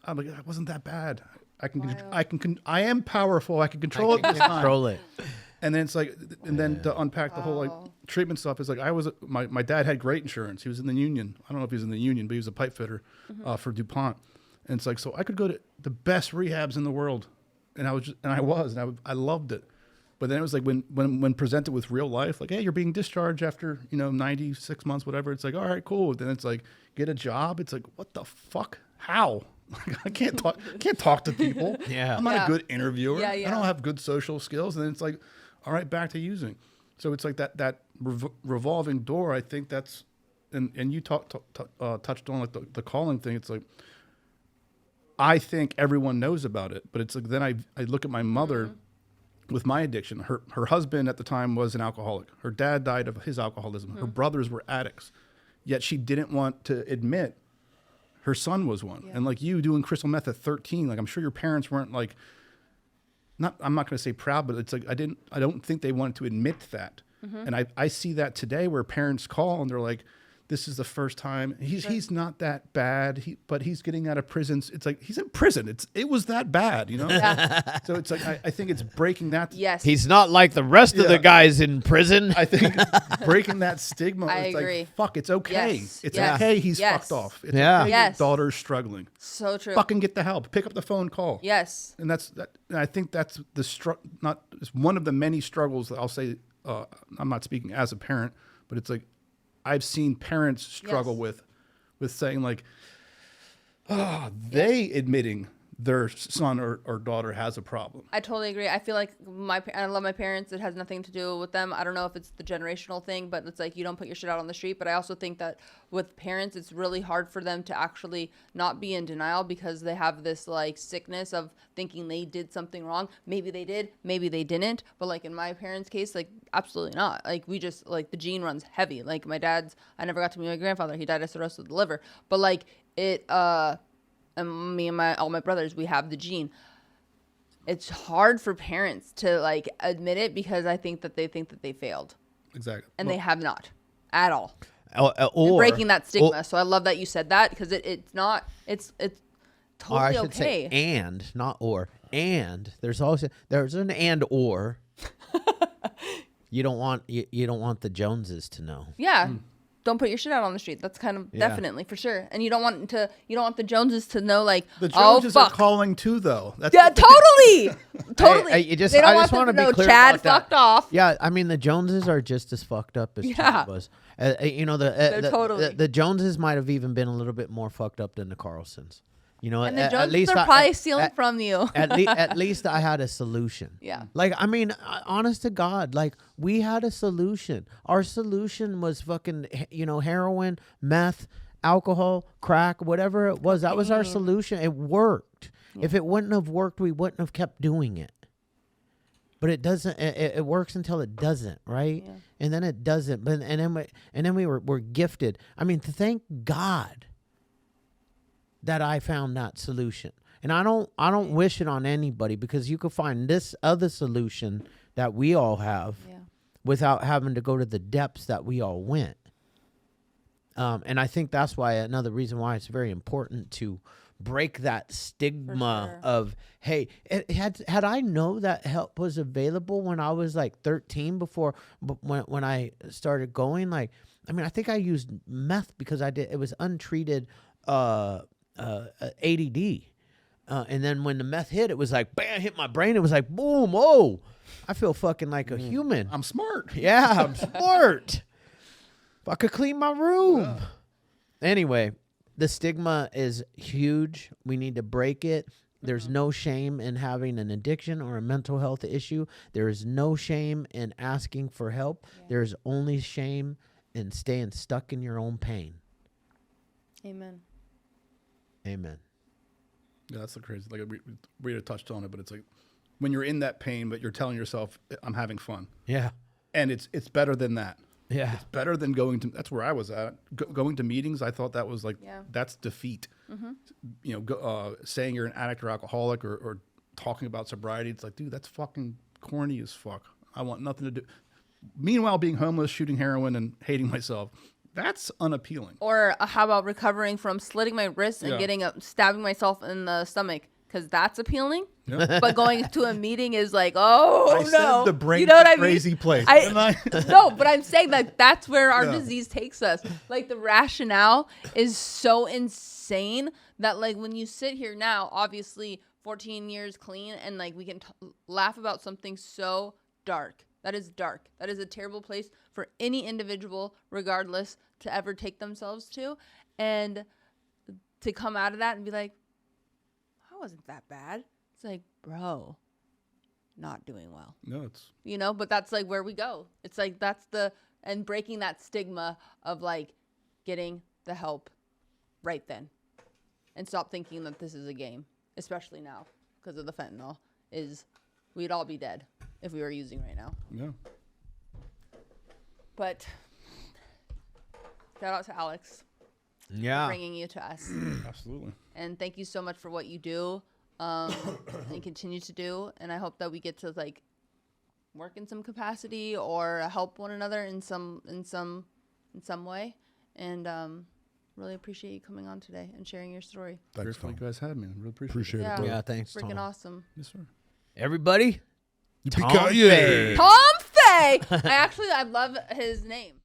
I'm like, it wasn't that bad. I am powerful. I can control it this time. Control it. And then it's like, and then to unpack the whole like treatment stuff is like, my dad had great insurance. He was in the union. I don't know if he was in the union, but he was a pipe fitter for DuPont. And it's like, so I could go to the best rehabs in the world. And I loved it. But then it was like when presented with real life, like, hey, you're being discharged after, 96 months, whatever. It's like, all right, cool. Then it's like, get a job. It's like, what the fuck? How? I can't talk to people. Yeah. I'm not a good interviewer. Yeah. I don't have good social skills. And then it's like, all right, back to using. So it's like that revolving door. I think that's, and you touched on like the calling thing. It's like, I think everyone knows about it, but it's like, then I look at my mother with my addiction. Her husband at the time was an alcoholic. Her dad died of his alcoholism. Her brothers were addicts, yet she didn't want to admit her son was one. And like you doing crystal meth at 13, like I'm sure your parents weren't like, I'm not going to say proud, but it's like, I don't think they wanted to admit that. And I see that today where parents call and they're like, this is the first time he's not that bad, but he's getting out of prison. It's like, he's in prison. It was that bad, Yeah. So it's like, I think it's breaking that. Yes. He's not like the rest of the guys in prison. I think breaking that stigma. I it's agree. like, fuck, it's okay. Yes. It's Yes. okay. He's Yes. fucked off. It's Yeah. okay. Yes. Your daughter's struggling. So true. Fucking get the help. Pick up the phone, call. Yes. And and I think that's it's one of the many struggles that I'll say. I'm not speaking as a parent, but it's like I've seen parents struggle with saying like, they admitting their son or daughter has a problem. I totally agree. I feel like I love my parents. It has nothing to do with them. I don't know if it's the generational thing, but it's like you don't put your shit out on the street. But I also think that with parents, it's really hard for them to actually not be in denial because they have this like sickness of thinking they did something wrong. Maybe they did, maybe they didn't. But like in my parents' case, like absolutely not. Like we just like the gene runs heavy. Like my dad's, I never got to meet my grandfather. He died of cirrhosis of the liver. But like it, and me and all my brothers, we have the gene. It's hard for parents to like admit it because I think that they failed. Exactly. And they have not at all. Or Breaking that stigma. So I love that you said that because it's totally or I should okay. say and, not or. And there's an and or. You don't want the Joneses to know. Yeah. Don't put your shit out on the street. That's kind of definitely for sure. And you don't want the Joneses to know like, The Joneses oh are fuck. calling too, though. That's Yeah, totally. Totally. I They just don't want them to be know clear Chad about that. fucked off. Yeah, I mean the Joneses are just as fucked up as Chad was. Totally. The Joneses might have even been a little bit more fucked up than the Carlsons. And the Joneses are probably stealing from you. at least I had a solution. Yeah. Like, I mean, honest to God, like, we had a solution. Our solution was fucking, heroin, meth, alcohol, crack, whatever it was. That was our solution. It worked. Yeah. If it wouldn't have worked, we wouldn't have kept doing it. But it doesn't. It works until it doesn't, right? Yeah. And then it doesn't. But and then we're gifted. I mean, thank God that I found that solution. And I don't wish it on anybody because you could find this other solution that we all have without having to go to the depths that we all went. And I think that's why another reason why it's very important to break that stigma of, hey, had I know that help was available when I was like 13 when I started going, like, I mean, I think I used meth because it was untreated ADD. And then when the meth hit, it was like, bam, hit my brain. It was like, boom, oh, I feel fucking like a human. I'm smart. Yeah, I'm smart. If I could clean my room. Anyway, the stigma is huge. We need to break it. There's no shame in having an addiction or a mental health issue. There is no shame in asking for help. Yeah. There's only shame in staying stuck in your own pain. Amen. Amen. Yeah, that's the crazy. Like we had touched on it, but it's like when you're in that pain, but you're telling yourself, "I'm having fun," Yeah. and it's better than that. Yeah. It's better than going to. That's where I was at. Going to meetings, I thought that was like that's defeat. You know, saying you're an addict or alcoholic or talking about sobriety, it's like, dude, that's fucking corny as fuck. I want nothing to do. Meanwhile, being homeless, shooting heroin, and hating myself. That's unappealing. Or how about recovering from slitting my wrist and stabbing myself in the stomach? Because that's appealing. Yeah. But going to a meeting is like, oh, I no. said the brain's you know what a I mean? crazy place. No, but I'm saying that that's where our disease takes us. Like the rationale is so insane that like when you sit here now, obviously 14 years clean, and like we can laugh about something so dark. That is dark. That is a terrible place for any individual, regardless, to ever take themselves to. And to come out of that and be like, I wasn't that bad. It's like, bro, not doing well. No, it's You know, but that's like where we go. It's like and breaking that stigma of like getting the help right then. And stop thinking that this is a game, especially now because of the fentanyl, we'd all be dead if we were using right now. yeah. But shout out to Alex Yeah. bringing you to us. Absolutely. And thank you so much for what you do and continue to do. And I hope that we get to like work in some capacity or help one another in some way. And really appreciate you coming on today and sharing your story. Thanks, Grateful Tom. you guys had me. I really Appreciate it. it, brother. Yeah, thanks, Freaking Tom. awesome. Yes, sir. Everybody, Tom Yippee-ki-yay. Fay. Tom Fay! I love his name.